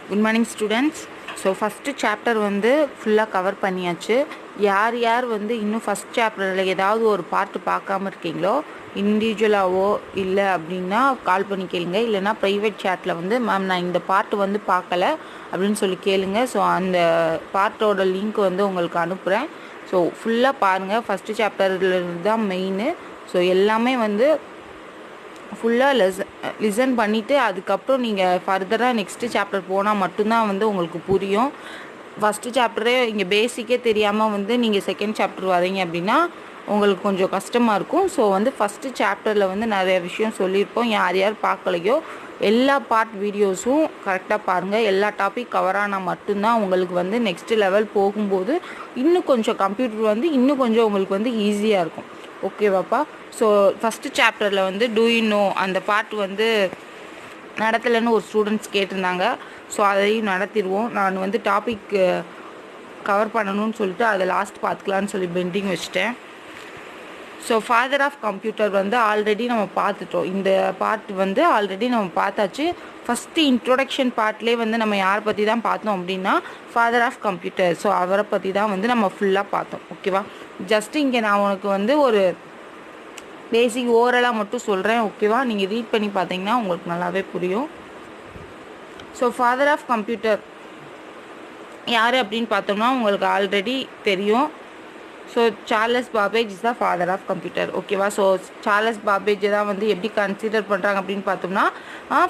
Good morning students. So first chapter வந்து ஃபுல்லாக cover பண்ணியாச்சு. யார் யார் வந்து இன்னும் ஃபஸ்ட் சாப்டரில் ஏதாவது ஒரு பார்ட்டு பார்க்காம இருக்கீங்களோ இண்டிவிஜுவலாகவோ இல்லை அப்படின்னா கால் பண்ணி கேளுங்க. இல்லைனா ப்ரைவேட் சேட்டில் வந்து மேம் நான் இந்த பார்ட்டு வந்து பார்க்கல அப்படின்னு சொல்லி கேளுங்க. ஸோ அந்த பார்ட்டோட லிங்க் வந்து உங்களுக்கு அனுப்புகிறேன். ஸோ ஃபுல்லாக பாருங்கள். ஃபஸ்ட்டு சாப்டரில் தான் மெயின். ஸோ எல்லாமே வந்து ஃபுல்லாக லிசன் பண்ணிவிட்டு அதுக்கப்புறம் நீங்கள் ஃபர்தராக நெக்ஸ்ட்டு சாப்டர் போனால் மட்டும்தான் வந்து உங்களுக்கு புரியும். ஃபஸ்ட்டு சாப்டரே இங்கே பேசிக்கே தெரியாமல் வந்து நீங்கள் செகண்ட் சாப்டர் வரீங்க அப்படின்னா உங்களுக்கு கொஞ்சம் கஷ்டமாக இருக்கும். ஸோ வந்து ஃபஸ்ட்டு சாப்டரில் வந்து நிறைய விஷயம் சொல்லியிருப்போம். யார் யார் பார்க்கலையோ எல்லா பார்ட் வீடியோஸும் கரெக்டாக பாருங்கள். எல்லா டாபிக் கவர் ஆனால் மட்டும்தான் உங்களுக்கு வந்து நெக்ஸ்ட்டு லெவல் போகும்போது இன்னும் கொஞ்சம் கம்ப்யூட்டர் வந்து இன்னும் கொஞ்சம் உங்களுக்கு வந்து ஈஸியாக இருக்கும். ஓகேவாப்பா? ஸோ ஃபஸ்ட்டு சாப்டரில் வந்து டூ யூ நோ அந்த பார்ட் வந்து நடத்தலைன்னு ஒரு ஸ்டூடெண்ட்ஸ் கேட்டிருந்தாங்க. ஸோ அதையும் நடத்திடுவோம். நான் வந்து டாபிக் கவர் பண்ணணும்னு சொல்லிட்டு அதை லாஸ்ட் பார்த்துக்கலான்னு சொல்லி பெண்டிங் வச்சுட்டேன். ஸோ ஃபாதர் ஆஃப் கம்ப்யூட்டர் வந்து ஆல்ரெடி நம்ம பார்த்துட்டோம். இந்த பார்ட் வந்து ஆல்ரெடி நம்ம பார்த்தாச்சு. ஃபஸ்ட்டு இன்ட்ரொடக்ஷன் பார்ட்லேயே வந்து நம்ம யாரை பற்றி தான் பார்த்தோம் அப்படின்னா ஃபாதர் ஆஃப் கம்ப்யூட்டர். ஸோ அவரை பற்றி தான் வந்து நம்ம ஃபுல்லாக பார்த்தோம். ஓகேவா? ஜஸ்ட்டு இங்கே நான் உனக்கு வந்து ஒரு பேசிக் ஓரலாக மட்டும் சொல்கிறேன். ஓகேவா? நீங்கள் ரீட் பண்ணி பார்த்தீங்கன்னா உங்களுக்கு நல்லாவே புரியும். ஸோ ஃபாதர் ஆஃப் கம்ப்யூட்டர் யார் அப்படின்னு பார்த்தோம்னா உங்களுக்கு ஆல்ரெடி தெரியும். So Charles Babbage is the father of computer. ஓகேவா? ஸோ சார்லஸ் பாபேஜை தான் வந்து எப்படி கன்சிடர் பண்ணுறாங்க அப்படின்னு பார்த்தோம்னா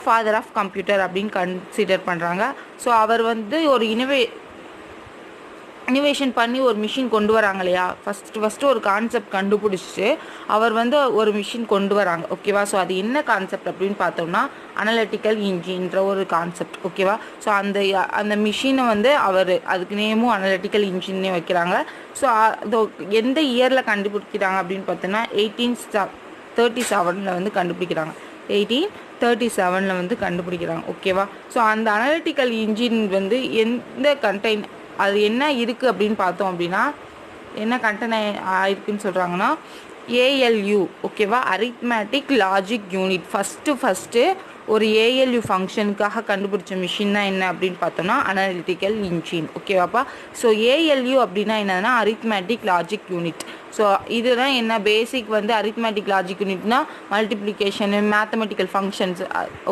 ஃபாதர் ஆஃப் கம்ப்யூட்டர் அப்படின்னு கன்சிடர் பண்ணுறாங்க. ஸோ அவர் வந்து ஒரு இனோவேஷன் பண்ணி ஒரு மிஷின் கொண்டு வராங்க இல்லையா? ஃபஸ்ட்டு ஒரு கான்செப்ட் கண்டுபிடிச்சிட்டு அவர் வந்து ஒரு மிஷின் கொண்டு வராங்க. ஓகேவா? ஸோ அது என்ன கான்செப்ட் அப்படின்னு பார்த்தோம்னா அனலிட்டிக்கல் இன்ஜின்ற ஒரு கான்செப்ட். ஓகேவா? ஸோ அந்த மிஷினை வந்து அவர் அதுக்கு நேமும் அனலிட்டிக்கல் இன்ஜின்னே வைக்கிறாங்க. ஸோ அது எந்த இயரில் கண்டுபிடிக்கிறாங்க அப்படின்னு பார்த்தோம்னா 1837 வந்து கண்டுபிடிக்கிறாங்க. 1837 வந்து கண்டுபிடிக்கிறாங்க. ஓகேவா? ஸோ அந்த அனலிட்டிக்கல் இன்ஜின் வந்து எந்த அது என்ன இருக்குது அப்படின்னு பார்த்தோம் அப்படின்னா என்ன கண்டென்ட் ஆயிருக்குன்னு சொல்கிறாங்கன்னா ALU. ஓகேவா? Arithmetic logic unit. ஃபஸ்ட்டு ஒரு ALU ஃபங்க்ஷனுக்காக கண்டுபிடிச்ச மிஷின் தான் என்ன அப்படின்னு பார்த்தோம்னா அனலிட்டிக்கல் இன்ஜின். ஓகேவாப்பா? ஸோ ALU அப்படின்னா என்னதுன்னா அரித்மேட்டிக் லாஜிக் யூனிட். ஸோ இதுதான் என்ன பேசிக் வந்து அரித்மேட்டிக் லாஜிக் யூனிட்னா மல்டிப்ளிகேஷனு மேத்தமெட்டிக்கல் ஃபங்க்ஷன்ஸ்.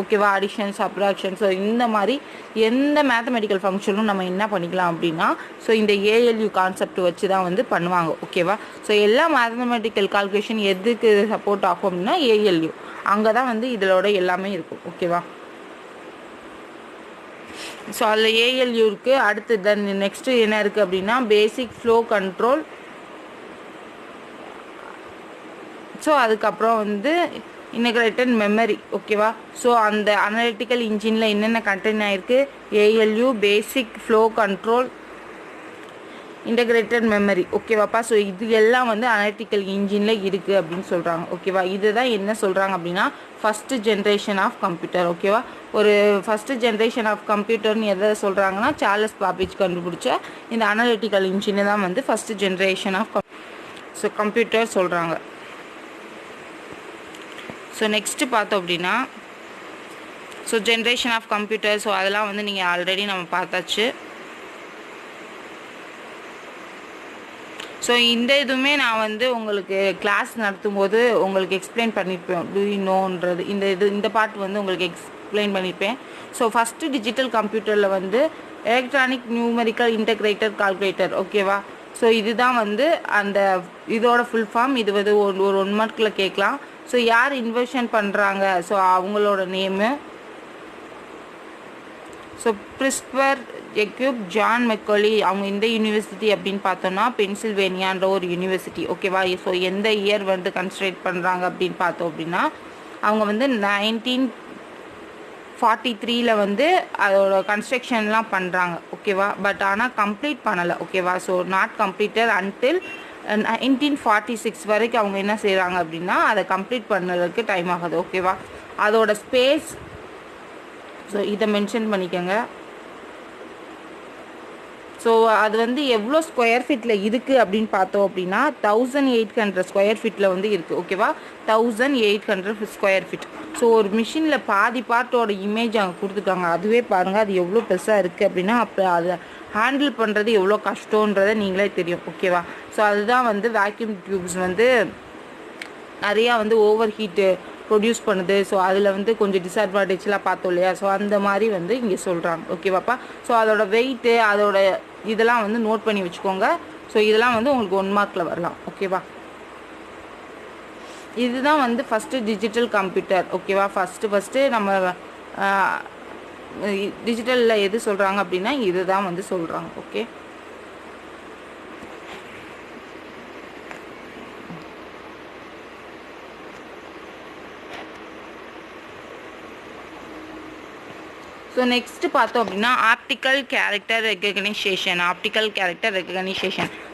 ஓகேவா? Addition subtraction. ஸோ இந்த மாதிரி எந்த மேத்தமெட்டிக்கல் ஃபங்க்ஷனும் நம்ம என்ன பண்ணிக்கலாம் அப்படின்னா ஸோ இந்த ALU கான்செப்ட் வச்சு தான் வந்து பண்ணுவாங்க. ஓகேவா? ஸோ எல்லா மேத்தமெட்டிக்கல் கால்குலேஷன் எதுக்கு சப்போர்ட் ஆகும் அப்படின்னா ALU. அங்கே தான் வந்து இதோட எல்லாமே இருக்கும். ஓகேவா? ஸோ அதில் ALU இருக்குது. அடுத்து தென் நெக்ஸ்ட்டு என்ன இருக்குது அப்படின்னா பேசிக் ஃப்ளோ கண்ட்ரோல். ஸோ அதுக்கப்புறம் வந்து இன்டகிரேட்டட் மெமரி. ஓகேவா? ஸோ அந்த அனலிட்டிக்கல் இன்ஜினில் என்னென்ன கண்டென்ட் ஆகிருக்கு? ALU, basic flow control, integrated memory. ஓகேவாப்பா? ஸோ இது எல்லாம் வந்து அனலிட்டிக்கல் இன்ஜினில் இருக்குது அப்படின்னு சொல்கிறாங்க. ஓகேவா? இதுதான் என்ன சொல்கிறாங்க அப்படின்னா ஃபஸ்ட்டு ஜென்ரேஷன் ஆஃப் கம்ப்யூட்டர். ஓகேவா? ஒரு ஃபஸ்ட்டு ஜென்ரேஷன் ஆஃப் கம்ப்யூட்டர்னு எதை சொல்கிறாங்கன்னா சார்லஸ் பாபேஜ் கண்டுபிடிச்ச இந்த அனலிட்டிக்கல் இன்ஜினை தான் வந்து ஃபஸ்ட்டு ஜென்ரேஷன் ஆஃப் கம்ப்யூட்டர் சொல்கிறாங்க. ஸோ நெக்ஸ்ட்டு பார்த்தோம் அப்படின்னா so generation of computer. So அதெல்லாம் வந்து நீங்கள் ஆல்ரெடி நம்ம பார்த்தாச்சு. ஸோ இந்த இதுவுமே நான் வந்து உங்களுக்கு கிளாஸ் நடத்தும் போது உங்களுக்கு எக்ஸ்பிளைன் பண்ணியிருப்பேன். டூ யூ நோன்றது இந்த பார்ட் வந்து உங்களுக்கு எக்ஸ்பிளைன் பண்ணியிருப்பேன். ஸோ ஃபஸ்ட்டு டிஜிட்டல் கம்ப்யூட்டரில் வந்து எலக்ட்ரானிக் நியூமெரிக்கல் இன்டகிரேட்டட் கால்குலேட்டர். ஓகேவா? ஸோ இதுதான் வந்து அந்த இதோட ஃபுல் ஃபார்ம். இது வந்து ஒரு 1 மார்க்கில் கேட்கலாம். ஸோ யார் இன்வென்ஷன் பண்ணுறாங்க? ஸோ அவங்களோட நேமு ஸோ பிரிஸ்பர் ஜெக்யூப் ஜான் மெக்கோலி. அவங்க இந்த யூனிவர்சிட்டி அப்படின்னு பார்த்தோம்னா பென்சில்வேனியான்ற ஒரு யூனிவர்சிட்டி. ஓகேவா? ஸோ எந்த இயர் வந்து கன்ஸ்ட்ரக்ட் பண்ணுறாங்க அப்படின்னு பார்த்தோம் அப்படின்னா அவங்க வந்து 1943 வந்து அதோட கன்ஸ்ட்ரக்ஷன்லாம் பண்ணுறாங்க. ஓகேவா? பட் ஆனால் கம்ப்ளீட் பண்ணலை. ஓகேவா? ஸோ நாட் கம்ப்ளீட்டட் அன்டில் 1946 வரைக்கும் அவங்க என்ன செய்கிறாங்க அப்படின்னா அதை கம்ப்ளீட் பண்ணுறதுக்கு டைம் ஆகுது. ஓகேவா? அதோட ஸ்பேஸ் ஸோ இதை மென்ஷன் பண்ணிக்கோங்க. ஸோ அது வந்து எவ்வளோ ஸ்கொயர் ஃபீட்டில் இருக்குது அப்படின்னு பார்த்தோம் அப்படின்னா 1800 ஸ்கொயர் ஃபீட்டில் வந்து இருக்குது. ஓகேவா, 1800 ஸ்கொயர் ஃபீட். ஸோ ஒரு மிஷினில் பாதி பார்ட்டோட இமேஜ் அங்கே கொடுத்துருக்காங்க. அதுவே பாருங்கள் அது எவ்வளோ பெருசாக இருக்குது அப்படின்னா அப்போ அதை ஹேண்டில் பண்ணுறது எவ்வளோ கஷ்டன்றதை நீங்களே தெரியும். ஓகேவா, ஸோ அதுதான் வந்து வேக்யூம் டியூப்ஸ் வந்து நிறையா வந்து ஓவர் ஹீட்டு ப்ரொடியூஸ் பண்ணுது. ஸோ அதில் வந்து கொஞ்சம் டிஸ்அட்வான்டேஜ்லாம் பார்த்தோம் இல்லையா. ஸோ அந்த மாதிரி வந்து இங்கே சொல்கிறாங்க. ஓகேவாப்பா, ஸோ அதோட வெயிட்டு அதோட இதெல்லாம் வந்து நோட் பண்ணி வச்சுக்கோங்க. ஸோ இதெல்லாம் வந்து உங்களுக்கு 1 மார்க்கில் வரலாம். ஓகேவா, இதுதான் வந்து ஃபஸ்ட்டு டிஜிட்டல் கம்ப்யூட்டர். ஓகேவா, ஃபஸ்ட்டு நம்ம டிஜிட்டலில் எது சொல்கிறாங்க அப்படின்னா இதுதான் வந்து சொல்கிறாங்க. ஓகே, ஸோ நெக்ஸ்ட்டு பார்த்தோம் அப்படின்னா ஆப்டிக்கல் கேரக்டர் ரெகக்னைசேஷன்.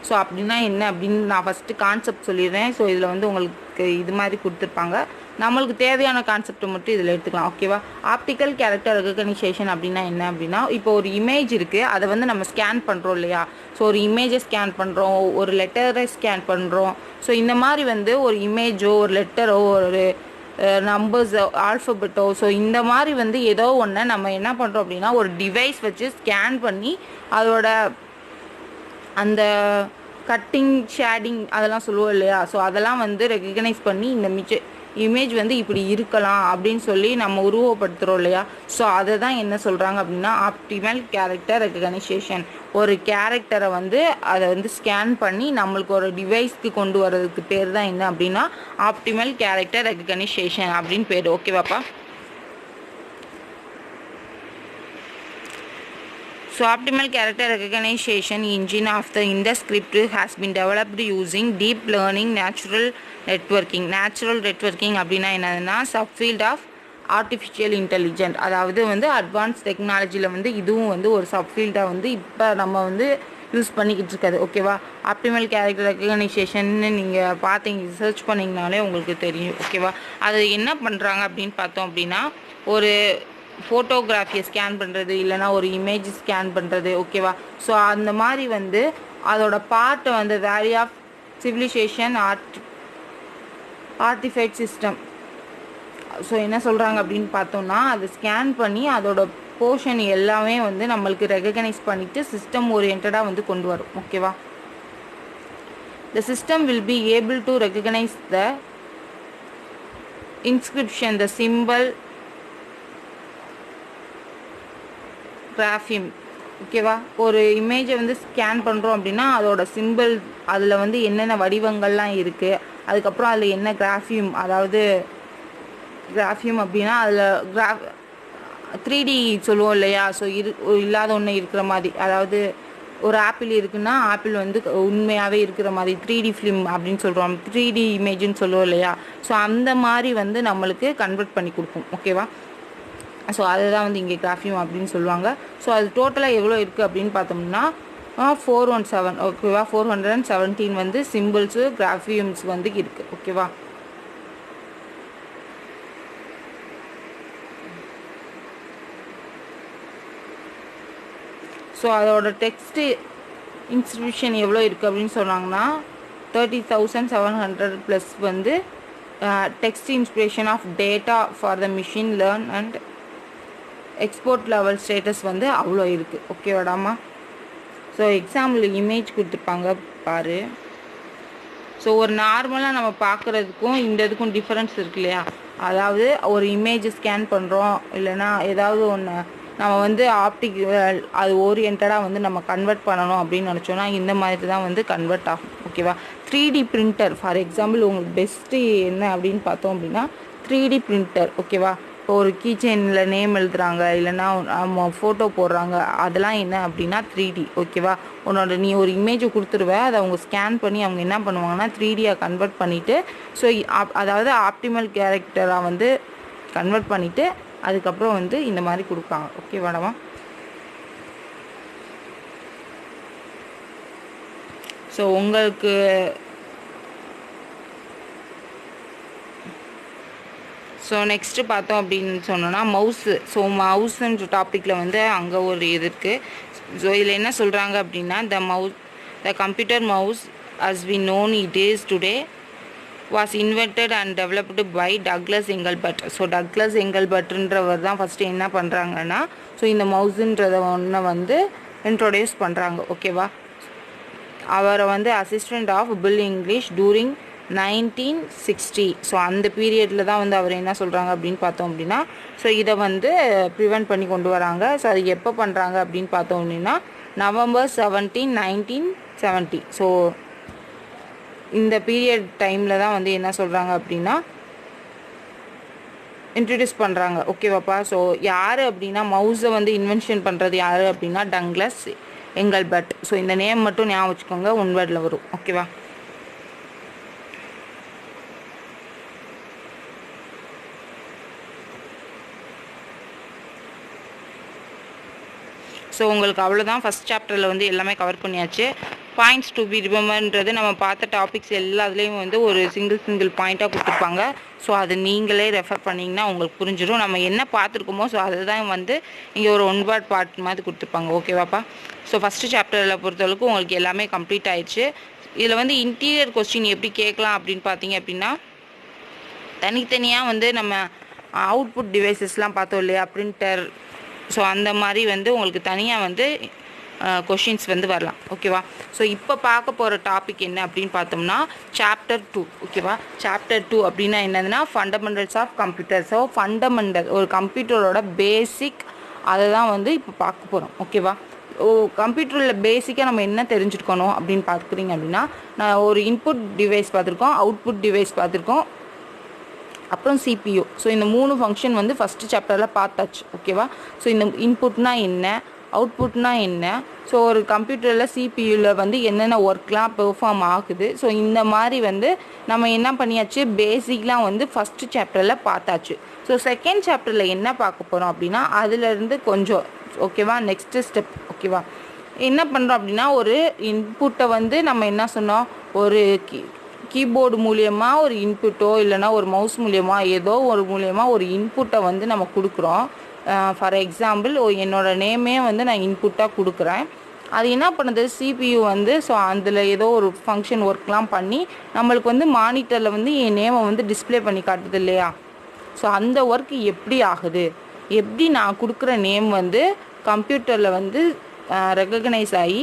ஸோ அப்படின்னா என்ன அப்படின்னு நான் ஃபஸ்ட்டு கான்செப்ட் சொல்லிடுறேன். ஸோ இதில் வந்து உங்களுக்கு இது மாதிரி கொடுத்துருப்பாங்க. நம்மளுக்கு தேவையான கான்செப்டை மட்டும் இதில் எடுத்துக்கலாம். ஓகேவா, ஆப்டிக்கல் கேரக்டர் ரெகக்னைசேஷன் அப்படின்னா என்ன அப்படின்னா, இப்போ ஒரு இமேஜ் இருக்குது, அதை வந்து நம்ம ஸ்கேன் பண்ணுறோம் இல்லையா. ஸோ ஒரு இமேஜை ஸ்கேன் பண்ணுறோம், ஒரு லெட்டரை ஸ்கேன் பண்ணுறோம். ஸோ இந்த மாதிரி வந்து ஒரு இமேஜோ ஒரு லெட்டரோ ஒரு நம்பர்ஸ் ஆல்ஃபபெட்டோ, ஸோ இந்த மாதிரி வந்து ஏதோ ஒன்று நம்ம என்ன பண்ணுறோம் அப்படின்னா ஒரு டிவைஸ் வச்சு ஸ்கேன் பண்ணி அதோட அந்த கட்டிங் ஷேடிங் அதெல்லாம் சொல்லுவோம் இல்லையா. ஸோ அதெல்லாம் வந்து ரெகக்னைஸ் பண்ணி இந்த இமேஜ் வந்து இப்படி இருக்கலாம் அப்படின்னு சொல்லி நம்ம உருவப்படுத்துகிறோம் இல்லையா. ஸோ அதை தான் என்ன சொல்கிறாங்க அப்படின்னா ஆப்டிமல் கேரக்டர் ரெகக்னைசேஷன். ஒரு கேரக்டரை வந்து அதை வந்து ஸ்கேன் பண்ணி நம்மளுக்கு ஒரு டிவைஸ்க்கு கொண்டு வர்றதுக்கு பேர் தான் என்ன அப்படின்னா ஆப்டிமல் கேரக்டர் ரெகக்னைசேஷன் அப்படின்னு பேர். ஓகேவாப்பா, so optimal character recognition engine of the Indus script has been developed using deep learning natural networking அப்படின்னா என்னதுன்னா சப்ஃபீல்ட் ஆஃப் ஆர்டிஃபிஷியல் இன்டெலிஜென்ட். அதாவது வந்து அட்வான்ஸ் டெக்னாலஜியில் வந்து இதுவும் வந்து ஒரு சப்ஃபீல்டாக வந்து இப்போ நம்ம வந்து யூஸ் பண்ணிக்கிட்டு இருக்காது. ஓகேவா, ஆப்டிமல் கேரக்டர் ரெகக்னைசேஷன்னு நீங்கள் பார்த்தீங்க சர்ச் பண்ணிங்கனாலே உங்களுக்கு தெரியும். ஓகேவா, அது என்ன பண்ணுறாங்க அப்படின்னு பார்த்தோம் அப்படின்னா ஒரு ஃபோட்டோகிராஃபியை ஸ்கேன் பண்ணுறது இல்லைனா ஒரு இமேஜ் ஸ்கேன் பண்ணுறது. ஓகேவா, ஸோ அந்த மாதிரி வந்து அதோட பார்ட்டை வந்து வேல்யூ ஆஃப் சிவிலைசேஷன் ஆர்டிஃபைட் சிஸ்டம். ஸோ என்ன சொல்கிறாங்க அப்படின்னு பார்த்தோம்னா அது ஸ்கேன் பண்ணி அதோட போர்ஷன் எல்லாமே வந்து நம்மளுக்கு ரெகக்னைஸ் பண்ணிவிட்டு சிஸ்டம் ஓரியன்டாக வந்து கொண்டு வரும். ஓகேவா, the system will be able to recognize the inscription, the symbol, கிராஃபிம். ஓகேவா, ஒரு இமேஜை வந்து ஸ்கேன் பண்ணுறோம் அப்படின்னா அதோட சிம்பிள் அதில் வந்து என்னென்ன வடிவங்கள்லாம் இருக்குது, அதுக்கப்புறம் அதில் என்ன கிராஃபியம், அதாவது கிராஃபியம் அப்படின்னா அதில் 3D சொல்லுவோம் இல்லையா. ஸோ இல்லாத ஒன்று இருக்கிற மாதிரி, அதாவது ஒரு ஆப்பிள் இருக்குன்னா ஆப்பிள் வந்து உண்மையாகவே இருக்கிற மாதிரி 3D ஃபிலிம் அப்படின்னு சொல்கிறோம், 3D இமேஜுன்னு சொல்லுவோம் இல்லையா. ஸோ அந்த மாதிரி வந்து நம்மளுக்கு கன்வெர்ட் பண்ணி கொடுக்கும். ஓகேவா, ஸோ அதுதான் வந்து இங்கே கிராஃபியம் அப்படின்னு சொல்லுவாங்க. ஸோ அது டோட்டலாக எவ்வளோ இருக்குது அப்படின்னு பார்த்தோம்னா 417. ஓகேவா, 417 வந்து சிம்பிள்ஸு கிராஃபியம்ஸ் வந்து இருக்குது. ஓகேவா, ஸோ அதோட டெக்ஸ்ட்டு இன்ஸ்கிரிப்ஷன் எவ்வளோ இருக்குது அப்படின்னு சொன்னாங்கன்னா 30,700 ப்ளஸ் வந்து text inspiration of data for the machine learn and export level status வந்து அவ்வளோ இருக்குது. ஓகேவாடாமா, ஸோ எக்ஸாம்பிள் இமேஜ் கொடுத்துருப்பாங்க பாரு. ஸோ ஒரு நார்மலாக நம்ம பார்க்குறதுக்கும் இந்த இதுக்கும் டிஃப்ரென்ஸ் இருக்கு இல்லையா. அதாவது ஒரு இமேஜ் ஸ்கேன் பண்ணுறோம் இல்லைனா ஏதாவது ஒன்று நம்ம வந்து ஆப்டிக்கல் அது ஓரியன்டாக வந்து நம்ம கன்வெர்ட் பண்ணணும் அப்படின்னு நினச்சோன்னா இந்த மாதிரி தான் வந்து கன்வெர்ட் ஆகும். ஓகேவா, 3D பிரிண்டர் ஃபார் எக்ஸாம்பிள் உங்களுக்கு பெஸ்ட்டு என்ன அப்படின்னு பார்த்தோம் அப்படின்னா 3D பிரிண்டர். ஓகேவா, இப்போ ஒரு கீச்செயினில் நேம் எழுதுகிறாங்க இல்லைனா ஃபோட்டோ போடுறாங்க, அதெல்லாம் என்ன அப்படின்னா 3D. ஓகேவா, நீ ஒரு இமேஜை கொடுத்துருவேன், அதை அவங்க ஸ்கேன் பண்ணி அவங்க என்ன பண்ணுவாங்கன்னா 3Dயாக கன்வெர்ட் பண்ணிவிட்டு ஸோ அதாவது ஆப்டிமல் கேரக்டராக வந்து கன்வெர்ட் பண்ணிவிட்டு அதுக்கப்புறம் வந்து இந்த மாதிரி கொடுப்பாங்க. ஓகேவாடமா, ஸோ உங்களுக்கு ஸோ நெக்ஸ்ட்டு பார்த்தோம் அப்படின்னு சொன்னோன்னா மவுஸு. ஸோ மவுஸுன்ற டாப்பிக்கில் வந்து அங்கே ஒரு இது இருக்குது. ஸோ இதில் என்ன சொல்கிறாங்க அப்படின்னா the computer mouse as we known it is today was invented and developed by Douglas Engelbart. So Douglas எங்கல்பர்ட்ன்றவர் தான் ஃபஸ்ட்டு என்ன பண்ணுறாங்கன்னா ஸோ இந்த மவுஸுன்றதை ஒன்றை வந்து இன்ட்ரோடியூஸ் பண்ணுறாங்க. ஓகேவா? அவரை வந்து assistant of Bill English Turing 1960. So அந்த பீரியடில் தான் வந்து அவர் என்ன சொல்கிறாங்க அப்படின்னு பார்த்தோம் அப்படின்னா ஸோ இதை வந்து ப்ரிவெண்ட் பண்ணி கொண்டு வராங்க. ஸோ அது எப்போ பண்ணுறாங்க அப்படின்னு பார்த்தோம் அப்படின்னா November 17, 1970. ஸோ இந்த பீரியட் டைமில் தான் வந்து என்ன சொல்கிறாங்க அப்படின்னா இன்ட்ரடியூஸ் பண்ணுறாங்க. ஓகேவாப்பா? ஸோ யார் அப்படின்னா மவுஸை வந்து இன்வென்ஷன் பண்ணுறது யார் அப்படின்னா டக்ளஸ் எங்கல்பர்ட். ஸோ இந்த நேம் மட்டும் ஞாபகம் வச்சுக்கோங்க, ஒன் வேர்டில் வரும். ஓகேவா? ஸோ உங்களுக்கு அவ்வளோதான். ஃபஸ்ட் சாப்டரில் வந்து எல்லாமே கவர் பண்ணியாச்சு. பாயிண்ட்ஸ் டு பி ரிமெம்பர்ன்றது நம்ம பார்த்த டாபிக்ஸ் எல்லாத்துலேயும் வந்து ஒரு சிங்கிள் பாயிண்ட்டாக கொடுத்துருப்பாங்க. ஸோ அது நீங்களே ரெஃபர் பண்ணிங்கன்னா உங்களுக்கு புரிஞ்சிடும். நம்ம என்ன பார்த்துருக்கோமோ ஸோ அதுதான் வந்து இங்கே ஒரு ஒன் வேர்ட் பார்ட் மாதிரி கொடுத்துருப்பாங்க. ஓகேவாப்பா? ஸோ ஃபஸ்ட்டு சாப்டரில் பொறுத்தளவுக்கு உங்களுக்கு எல்லாமே கம்ப்ளீட் ஆயிடுச்சு. இதில் வந்து இன்டீரியர் கொஸ்டின் எப்படி கேட்கலாம் அப்படின்னு பார்த்தீங்க அப்படின்னா தனித்தனியாக வந்து நம்ம அவுட்புட் டிவைசஸ்லாம் பார்த்தோம் இல்லையா, பிரிண்டர். ஸோ அந்த மாதிரி வந்து உங்களுக்கு தனியாக வந்து கொஷின்ஸ் வந்து வரலாம். ஓகேவா? ஸோ இப்போ பார்க்க போகிற டாபிக் என்ன அப்படின்னு பார்த்தோம்னா சாப்டர் 2. ஓகேவா? சாப்டர் 2 அப்படின்னா என்னதுன்னா fundamentals of computer. So fundamental ஒரு கம்ப்யூட்டரோட பேசிக் அதை தான் வந்து இப்போ பார்க்க போகிறோம். ஓகேவா? கம்ப்யூட்டரில் பேசிக்காக நம்ம என்ன தெரிஞ்சுருக்கணும் அப்படின்னு பார்க்குறீங்க அப்படின்னா நான் ஒரு இன்புட் டிவைஸ் பார்த்துருக்கோம், அவுட்புட் டிவைஸ் பார்த்துருக்கோம், அப்புறம் CPU. ஸோ இந்த 3 ஃபங்க்ஷன் வந்து ஃபஸ்ட்டு சாப்டரில் பார்த்தாச்சு. ஓகேவா? ஸோ இந்த இன்புட்னா என்ன, அவுட்புட்னா என்ன, ஸோ ஒரு கம்ப்யூட்டரில் CPUவில் வந்து என்னென்ன ஒர்க்லாம் பெர்ஃபார்ம் ஆகுது. ஸோ இந்த மாதிரி வந்து நம்ம என்ன பண்ணியாச்சு, பேசிக்லாம் வந்து ஃபஸ்ட்டு சாப்டரில் பார்த்தாச்சு. ஸோ செகண்ட் சாப்டரில் என்ன பார்க்க போகிறோம் அப்படின்னா அதிலேருந்து கொஞ்சம் ஓகேவா நெக்ஸ்ட்டு ஸ்டெப். ஓகேவா? என்ன பண்ணுறோம் அப்படின்னா ஒரு இன்புட்டை வந்து நம்ம என்ன சொன்னோம், ஒரு கீபோர்டு மூலியமாக ஒரு இன்புட்டோ இல்லைனா ஒரு மவுஸ் மூலியமாக ஏதோ ஒரு மூலியமாக ஒரு இன்புட்டை வந்து நம்ம கொடுக்குறோம். ஃபார் எக்ஸாம்பிள் என்னோட நேமே வந்து நான் இன்புட்டாக கொடுக்குறேன். அது என்ன பண்ணுது, CPU வந்து ஸோ அதில் ஏதோ ஒரு ஃபங்க்ஷன் ஒர்க்லாம் பண்ணி நம்மளுக்கு வந்து மானிட்டரில் வந்து என் நேமை வந்து டிஸ்பிளே பண்ணி காட்டுது இல்லையா. ஸோ அந்த ஒர்க் எப்படி ஆகுது, எப்படி நான் கொடுக்குற நேம் வந்து கம்ப்யூட்டரில் வந்து ரெகக்னைஸ் ஆகி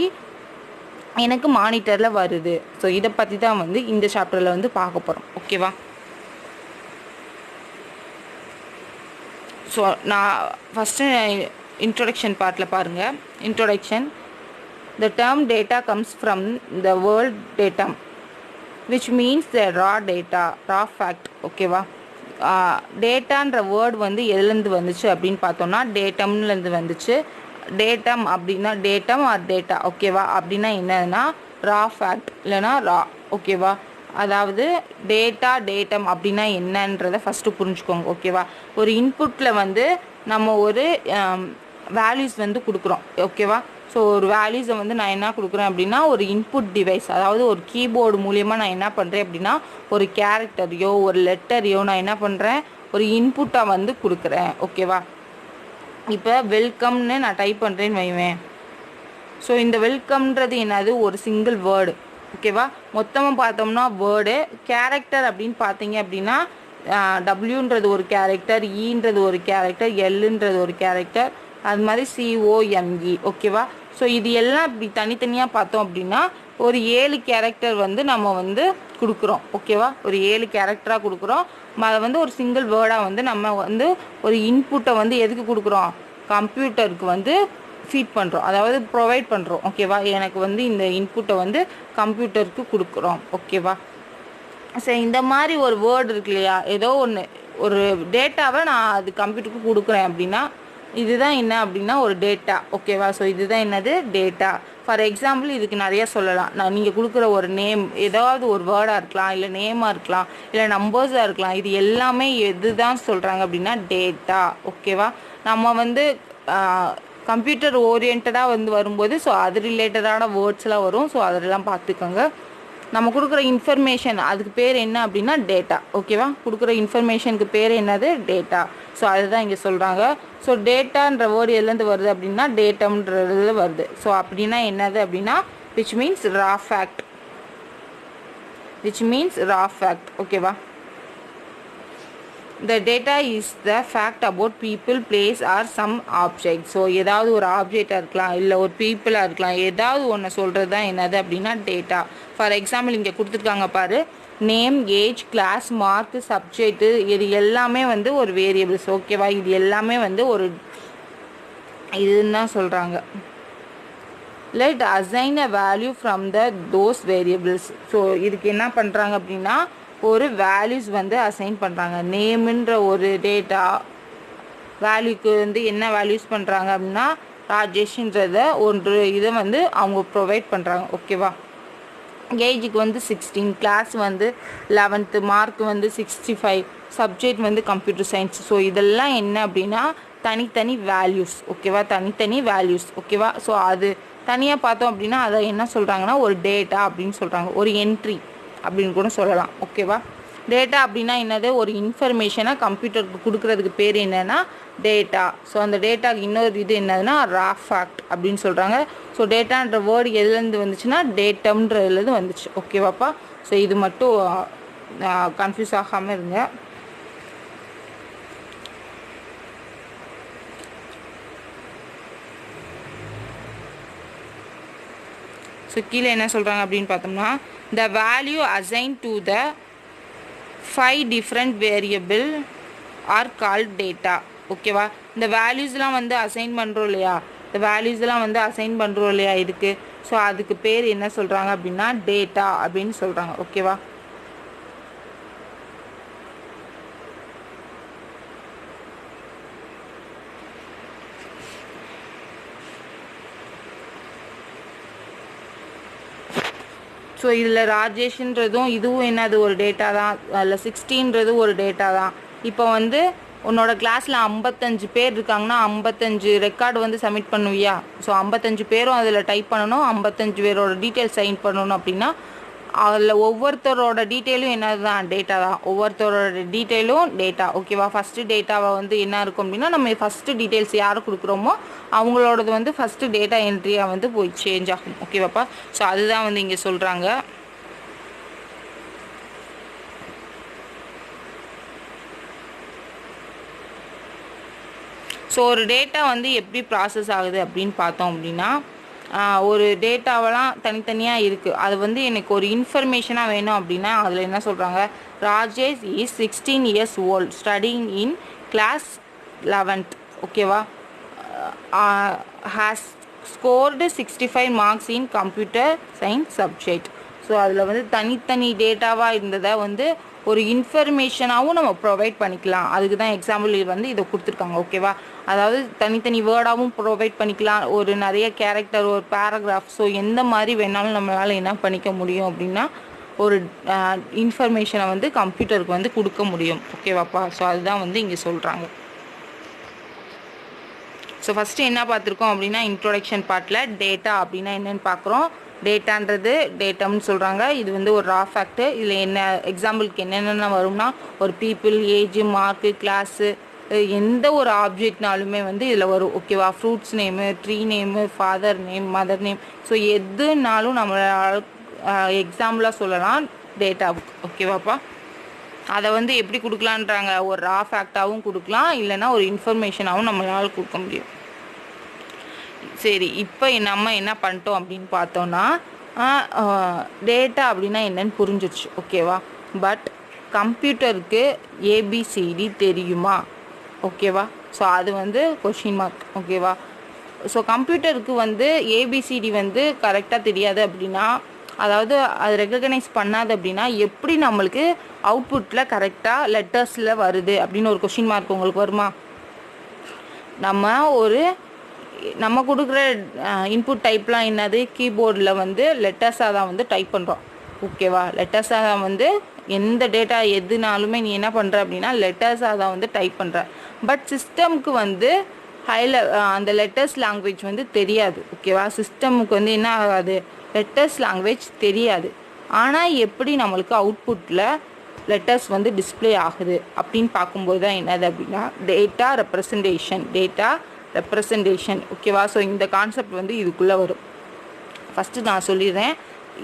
எனக்கு மானிட்டரில் வருது. ஸோ இதை பற்றி தான் வந்து இந்த சாப்டரில் வந்து பார்க்க போகிறோம். ஓகேவா? ஸோ நான் ஃபஸ்ட்டு இன்ட்ரொடக்ஷன் பார்ட்டில் பாருங்கள். Introduction. The term data comes from the world datum which means the raw data, raw fact. ஓகேவா? டேட்டான்ற வேர்டு வந்து எதுலேருந்து வந்துச்சு அப்படின்னு பார்த்தோம்னா டேட்டம்லேருந்து வந்துச்சு. டேட்டம் அப்படின்னா டேட்டம் ஆர் டேட்டா. ஓகேவா? அப்படின்னா என்னதுன்னா ரா ஃபேக்ட் இல்லைனா ரா. ஓகேவா? அதாவது டேட்டம் அப்படின்னா என்னன்றதை ஃபஸ்ட்டு புரிஞ்சுக்கோங்க. ஓகேவா? ஒரு இன்புட்டில் வந்து நம்ம ஒரு வேல்யூஸ் வந்து கொடுக்குறோம். ஓகேவா? ஸோ ஒரு வேல்யூஸை வந்து நான் என்ன கொடுக்குறேன் அப்படின்னா ஒரு இன்புட் டிவைஸ், அதாவது ஒரு கீபோர்டு மூலியமாக நான் என்ன பண்ணுறேன் அப்படின்னா ஒரு கேரக்டரையோ ஒரு லெட்டரையோ நான் என்ன பண்ணுறேன், ஒரு இன்புட்டாக வந்து கொடுக்குறேன். ஓகேவா? இப்போ வெல்கம்னு நான் டைப் பண்ணுறேன்னு வைவேன். ஸோ இந்த வெல்கம்ன்றது என்னது, ஒரு சிங்கிள் வேர்டு. ஓகேவா? மொத்தமாக பார்த்தோம்னா வேர்டு. கேரக்டர் அப்படின்னு பார்த்தீங்க அப்படின்னா டபிள்யூன்றது ஒரு கேரக்டர், ஈன்றது ஒரு கேரக்டர், எல்லுன்றது ஒரு கேரக்டர், அது மாதிரி COME. ஓகேவா? ஸோ இது எல்லாம் இப்படி தனித்தனியாக பார்த்தோம் அப்படின்னா ஒரு 7 கேரக்டர் வந்து நம்ம வந்து கொடுக்குறோம். ஓகேவா? ஒரு 7 கேரக்டராக கொடுக்குறோம். அதை வந்து ஒரு சிங்கிள் வேர்டாக வந்து நம்ம வந்து ஒரு இன்புட்டை வந்து எதுக்கு கொடுக்குறோம், கம்ப்யூட்டருக்கு வந்து ஃபீட் பண்ணுறோம், அதாவது ப்ரொவைட் பண்ணுறோம். ஓகேவா? எனக்கு வந்து இந்த இன்புட்டை வந்து கம்ப்யூட்டருக்கு கொடுக்குறோம். ஓகேவா? ஸோ இந்த மாதிரி ஒரு வேர்டு இருக்கு இல்லையா, ஏதோ ஒன்று ஒரு டேட்டாவை நான் அது கம்ப்யூட்டருக்கு கொடுக்குறேன் அப்படின்னா இதுதான் என்ன அப்படின்னா ஒரு டேட்டா. ஓகேவா? ஸோ இதுதான் என்னது, டேட்டா. ஃபார் எக்ஸாம்பிள் இதுக்கு நிறைய சொல்லலாம். நான் நீங்கள் கொடுக்குற ஒரு நேம் ஏதாவது ஒரு வேர்டாக இருக்கலாம், இல்லை நேமாக இருக்கலாம், இல்லை நம்பர்ஸாக இருக்கலாம். இது எல்லாமே எது தான் சொல்கிறாங்க அப்படின்னா டேட்டா. ஓகேவா? நம்ம வந்து கம்ப்யூட்டர் ஓரியன்டாக வந்து வரும்போது ஸோ அது ரிலேட்டடான வேர்ட்ஸ்லாம் வரும். ஸோ அதெல்லாம் பார்த்துக்கோங்க. நம்ம கொடுக்குற இன்ஃபர்மேஷன் அதுக்கு பேர் என்ன அப்படின்னா டேட்டா. ஓகேவா, கொடுக்குற இன்ஃபர்மேஷனுக்கு பேர் என்னது டேட்டா. ஸோ அதுதான் இங்கே சொல்கிறாங்க. ஸோ டேட்டான்ற வேர்டு எதுலேருந்து வருது அப்படின்னா டேட்டம்ன்றது வருது. ஸோ அப்படின்னா என்னது அப்படின்னா which means raw fact, which means raw fact. ஓகேவா, the data is the fact about people, place or some object. So ஏதாவது ஒரு ஆப்ஜெக்டாக இருக்கலாம், இல்லை ஒரு பீப்புளாக இருக்கலாம், ஏதாவது ஒன்று சொல்கிறது தான் என்னது அப்படின்னா டேட்டா. ஃபார் எக்ஸாம்பிள் இங்கே கொடுத்துருக்காங்க பாரு, name, age, class, mark, subject, இது எல்லாமே வந்து ஒரு வேரியபிள்ஸ். ஓகேவா, இது எல்லாமே வந்து ஒரு இதுன்னு தான் சொல்கிறாங்க. let assign a value from those variables. So இதுக்கு என்ன பண்ணுறாங்க அப்படின்னா ஒரு வேல்யூஸ் வந்து அசைன் பண்ணுறாங்க. நேம்ன்ற ஒரு டேட்டா வேல்யூக்கு வந்து என்ன வேல்யூஸ் பண்ணுறாங்க அப்படின்னா ராஜேஷ்ன்றத ஒன்று இதை வந்து அவங்க ப்ரொவைட் பண்ணுறாங்க. ஓகேவா, ஏஜுக்கு வந்து 16, கிளாஸ் வந்து 11th, மார்க் வந்து 65, சப்ஜெக்ட் வந்து கம்ப்யூட்டர் சயின்ஸ். ஸோ இதெல்லாம் என்ன அப்படின்னா தனித்தனி வேல்யூஸ். ஓகேவா, தனித்தனி வேல்யூஸ். ஓகேவா, ஸோ அது தனியாக பார்த்தோம் அப்படின்னா அதை என்ன சொல்கிறாங்கன்னா ஒரு டேட்டா அப்படின்னு சொல்கிறாங்க, ஒரு என்ட்ரி அப்படின்னு கூட சொல்லலாம். ஓகேவா, டேட்டா அப்படின்னா என்னது, ஒரு இன்ஃபர்மேஷனை கம்ப்யூட்டருக்கு கொடுக்குறதுக்கு பேர் என்னென்னா டேட்டா. ஸோ அந்த டேட்டாக்கு இன்னொரு இது என்னதுன்னா ரா ஃபேக்ட் அப்படின்னு சொல்கிறாங்க. ஸோ டேட்டான்ற வேர்டு எதுலேருந்து வந்துச்சுன்னா டேட்டம்ன்றதுலேருந்து வந்துச்சு. ஓகேவாப்பா, ஸோ இது மட்டும் கன்ஃபியூஸ் ஆகாமல் இருங்க. ஸோ கீழே என்ன சொல்கிறாங்க அப்படின்னு பார்த்தோம்னா the value assigned to the 5 different variable are called data. ஓகேவா, இந்த வேல்யூஸ்லாம் வந்து அசைன் பண்ணுறோம் இல்லையா, இந்த வேல்யூஸ்லாம் வந்து அசைன் பண்ணுறோம் இல்லையா இதுக்கு, ஸோ அதுக்கு பேர் என்ன சொல்கிறாங்க அப்படின்னா டேட்டா அப்படின்னு சொல்கிறாங்க. ஓகேவா, ஸோ இதில் ராஜேஷ்ன்றதும் இதுவும் என்னது ஒரு டேட்டா தான், அதில் 16ன்றது ஒரு டேட்டா தான். இப்போ வந்து உன்னோட கிளாஸில் 55 பேர் இருக்காங்கன்னா 55 ரெக்கார்டு வந்து சப்மிட் பண்ணுவியா. ஸோ 55 பேரும் அதில் டைப் பண்ணணும், 55 பேரோட டீட்டெயில்ஸ் சைன் பண்ணணும். அப்படின்னா அதில் ஒவ்வொருத்தரோட டீட்டெயிலும் என்னது தான் டேட்டா தான், ஒவ்வொருத்தரோட டீட்டெயிலும் டேட்டா. ஓகேவா, ஃபஸ்ட்டு டேட்டாவை வந்து என்ன இருக்கும் அப்படின்னா நம்ம ஃபஸ்ட்டு டீட்டெயில்ஸ் யார் கொடுக்குறோமோ அவங்களோடது வந்து ஃபஸ்ட்டு டேட்டா என்ட்ரியாக வந்து போய் சேஞ்ச் ஆகும். ஓகேவாப்பா, ஸோ அதுதான் வந்து இங்கே சொல்கிறாங்க. ஸோ ஒரு டேட்டா வந்து எப்படி ப்ராசஸ் ஆகுது அப்படின்னு பார்த்தோம் அப்படின்னா ஒரு டேட்டாவெல்லாம் தனித்தனியாக இருக்குது. அது வந்து எனக்கு ஒரு இன்ஃபர்மேஷனாக வேணும் அப்படின்னா அதில் என்ன சொல்கிறாங்க, Rajesh is 16 years old studying in class 11th. ஓகேவா, has scored 65 marks in computer science subject. So அதில் வந்து தனித்தனி டேட்டாவாக இருந்ததை வந்து ஒரு இன்ஃபர்மேஷனாகவும் நம்ம ப்ரொவைட் பண்ணிக்கலாம். அதுக்கு தான் எக்ஸாம்பிள் வந்து இதை கொடுத்துருக்காங்க. ஓகேவா, அதாவது தனித்தனி வேர்டாகவும் ப்ரொவைட் பண்ணிக்கலாம், ஒரு நிறைய கேரக்டர், ஒரு பேராகிராஃப். ஸோ எந்த மாதிரி வேணாலும் நம்மளால் என்ன பண்ணிக்க முடியும் அப்படின்னா ஒரு இன்ஃபர்மேஷனை வந்து கம்ப்யூட்டருக்கு வந்து கொடுக்க முடியும். ஓகேவாப்பா, ஸோ அதுதான் வந்து இங்கே சொல்கிறாங்க. ஸோ ஃபஸ்ட்டு என்ன பார்த்துருக்கோம் அப்படின்னா இன்ட்ரோடக்ஷன் பார்ட்டில் டேட்டா அப்படின்னா என்னென்னு பார்க்குறோம். டேட்டான்றது டேட்டம்னு சொல்கிறாங்க. இது வந்து ஒரு ரா ஃபேக்ட்டு. இதில் என்ன எக்ஸாம்பிளுக்கு என்னென்ன வரும்னா ஒரு பீப்புள், ஏஜ், மார்க்கு, கிளாஸு, எந்த ஒரு ஆப்ஜெக்ட்னாலுமே வந்து இதில் வரும். ஓகேவா, fruits name, tree name, father name, mother name. So எதுனாலும் நம்மளால் எக்ஸாம்பிளாக சொல்லலாம் டேட்டாவுக்கு. ஓகேவாப்பா, அதை வந்து எப்படி கொடுக்கலான்றாங்க, ஒரு ரா ஃபேக்டாகவும் கொடுக்கலாம், இல்லைனா ஒரு இன்ஃபர்மேஷனாகவும் நம்மளால் கொடுக்க முடியும். சரி, இப்போ நம்ம என்ன பண்ணிட்டோம் அப்படின்னு பார்த்தோன்னா டேட்டா அப்படின்னா என்னன்னு புரிஞ்சிடுச்சு. ஓகேவா, பட் கம்ப்யூட்டருக்கு ஏபிசிடி தெரியுமா? ஓகேவா, ஸோ அது வந்து கொஷின் மார்க். ஓகேவா, ஸோ கம்ப்யூட்டருக்கு வந்து ஏபிசிடி வந்து கரெக்டாக தெரியாது அப்படின்னா, அதாவது அது ரெகக்னைஸ் பண்ணாது அப்படின்னா எப்படி நம்மளுக்கு அவுட்புட்டில் கரெக்டாக லெட்டர்ஸில் வருது அப்படின்னு ஒரு கொஷின் மார்க் உங்களுக்கு வருமா? நம்ம கொடுக்குற இன்புட் டைப்லாம் என்னது, கீபோர்டில் வந்து லெட்டர்ஸாக தான் வந்து டைப் பண்ணுறோம். ஓகேவா, லெட்டர்ஸாக தான் வந்து எந்த டேட்டா எதுனாலுமே நீ என்ன பண்ணுற அப்படின்னா லெட்டர்ஸாக தான் வந்து டைப் பண்ணுற. பட் சிஸ்டமுக்கு வந்து அந்த லெட்டர்ஸ் லாங்குவேஜ் வந்து தெரியாது. ஓகேவா, சிஸ்டமுக்கு வந்து என்ன ஆகாது, லெட்டர்ஸ் லாங்குவேஜ் தெரியாது. ஆனால் எப்படி நம்மளுக்கு அவுட்புட்டில் லெட்டர்ஸ் வந்து டிஸ்பிளே ஆகுது அப்படின்னு பார்க்கும்போது தான் என்னது அப்படின்னா டேட்டா ரெப்ரசன்டேஷன். ஓகேவா? ஸோ இந்த கான்செப்ட் வந்து இதுக்குள்ளே வரும். ஃபஸ்ட்டு நான் சொல்லிடுறேன்.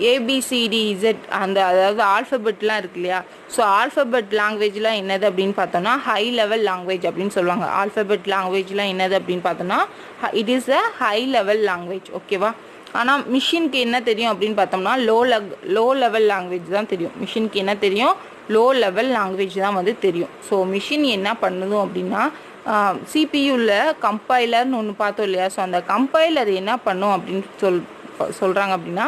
ABCDZ அதாவது ஆல்ஃபபெட்லாம் இருக்கு இல்லையா? ஸோ ஆல்ஃபபெட் லாங்குவேஜ்லாம் என்னது அப்படின்னு பார்த்தோம்னா ஹை லெவல் லாங்குவேஜ் அப்படின்னு சொல்லுவாங்க. ஆல்ஃபபெட் லாங்குவேஜ்லாம் என்னது அப்படின்னு பார்த்தோம்னா it is a high level language. ஓகேவா? ஆனால் மிஷினுக்கு என்ன தெரியும் அப்படின்னு பார்த்தோம்னா லோ லெவல் லாங்குவேஜ் தான் தெரியும். மிஷினுக்கு என்ன தெரியும்? லோ லெவல் லாங்குவேஜ் தான் வந்து தெரியும். ஸோ மிஷின் என்ன பண்ணுதும் அப்படின்னா சிபியூவில் கம்பைலர்னு ஒன்று பார்த்தோம் இல்லையா? ஸோ அந்த கம்பைலர் என்ன பண்ணும் அப்படின்னு சொல்கிறாங்க அப்படின்னா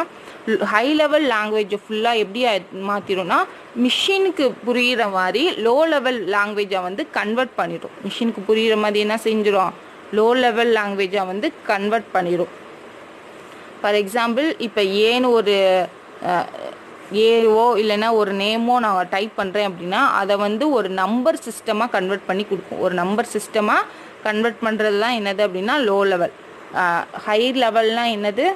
ஹை லெவல் லாங்குவேஜை ஃபுல்லாக எப்படி மாற்றிடும்னா மிஷினுக்கு புரிகிற மாதிரி லோ லெவல் லாங்குவேஜை வந்து கன்வெர்ட் பண்ணிடும். மிஷினுக்கு புரிகிற மாதிரி என்ன செஞ்சிடும்? லோ லெவல் லாங்குவேஜை வந்து கன்வெர்ட் பண்ணிடும். ஃபார் எக்ஸாம்பிள் இப்போ ஏன்னு ஒரு ஏவோ இல்லைன்னா ஒரு நேமோ நான் டைப் பண்ணுறேன் அப்படின்னா அதை வந்து ஒரு நம்பர் சிஸ்டமாக கன்வெர்ட் பண்ணி கொடுக்கும். ஒரு நம்பர் சிஸ்டமாக கன்வெர்ட் பண்ணுறது தான் என்னது அப்படின்னா லோ லெவல். ஹை லெவல்னால் என்னது?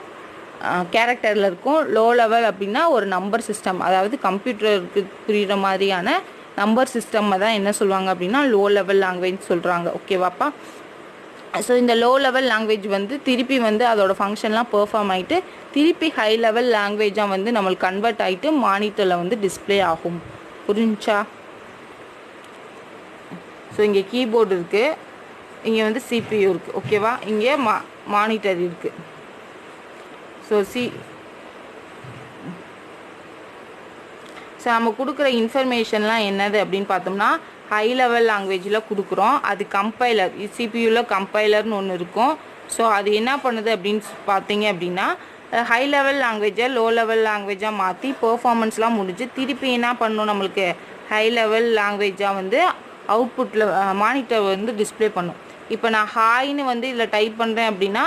கேரக்டரில் இருக்கும். லோ லெவல் அப்படின்னா ஒரு நம்பர் சிஸ்டம், அதாவது கம்ப்யூட்டருக்கு புரிகிற மாதிரியான நம்பர் சிஸ்டம் தான் என்ன சொல்லுவாங்க அப்படின்னா லோ லெவல் லாங்குவேஜ் சொல்கிறாங்க. ஓகேவாப்பா? ஸோ இந்த லோ லெவல் லாங்குவேஜ் வந்து திருப்பி வந்து அதோட ஃபங்க்ஷன்லாம் பெர்ஃபார்ம் ஆகிட்டு திருப்பி ஹை லெவல் லாங்குவேஜாக வந்து நம்மளுக்கு கன்வெர்ட் ஆகிட்டு மானிட்டரில் வந்து டிஸ்பிளே ஆகும். புரிஞ்சா? ஸோ இங்கே கீபோர்டு இருக்குது, இங்கே வந்து CPU இருக்குது. ஓகேவா? இங்கே மானிட்டர் இருக்குது. ஸோ நம்ம கொடுக்குற இன்ஃபர்மேஷன்லாம் என்னது அப்படின்னு பார்த்தோம்னா ஹை லெவல் லாங்குவேஜில் கொடுக்குறோம். அது கம்பைலர், சிபியூவில் கம்பைலர்னு ஒன்று இருக்கும். ஸோ அது என்ன பண்ணுது அப்படின்னு பார்த்தீங்க அப்படின்னா ஹை லெவல் லாங்குவேஜை லோ லெவல் லாங்குவேஜாக மாற்றி பெர்ஃபார்மன்ஸ்லாம் முடிஞ்சு திருப்பி என்ன பண்ணணும்? நம்மளுக்கு ஹை லெவல் லாங்குவேஜாக வந்து அவுட்புட்டில் மானிட்டர் வந்து டிஸ்பிளே பண்ணும். இப்போ நான் ஹாய்னு வந்து இதில் டைப் பண்ணுறேன் அப்படின்னா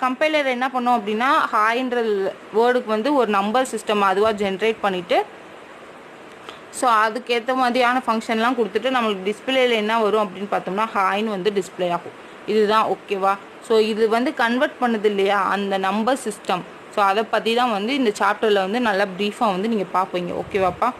கம்பைலர் என்ன பண்ணோம் அப்படின்னா ஹாய்ன்ற வேர்டுக்கு வந்து ஒரு நம்பர் சிஸ்டம் அதுவாக ஜென்ரேட் பண்ணிவிட்டு ஸோ அதுக்கேற்ற மாதிரியான ஃபங்க்ஷன்லாம் கொடுத்துட்டு நம்மளுக்கு டிஸ்பிளேயில் என்ன வரும் அப்படின்னு பார்த்தோம்னா ஹாய்னு வந்து டிஸ்பிளே ஆகும். இதுதான். ஓகேவா? ஸோ இது வந்து கன்வெர்ட் பண்ணுது இல்லையா அந்த நம்பர் சிஸ்டம். ஸோ அதை பற்றி தான் வந்து இந்த சாப்டரில் வந்து நல்லா ப்ரீஃபாக வந்து நீங்கள் பார்ப்பீங்க. ஓகேவாப்பா?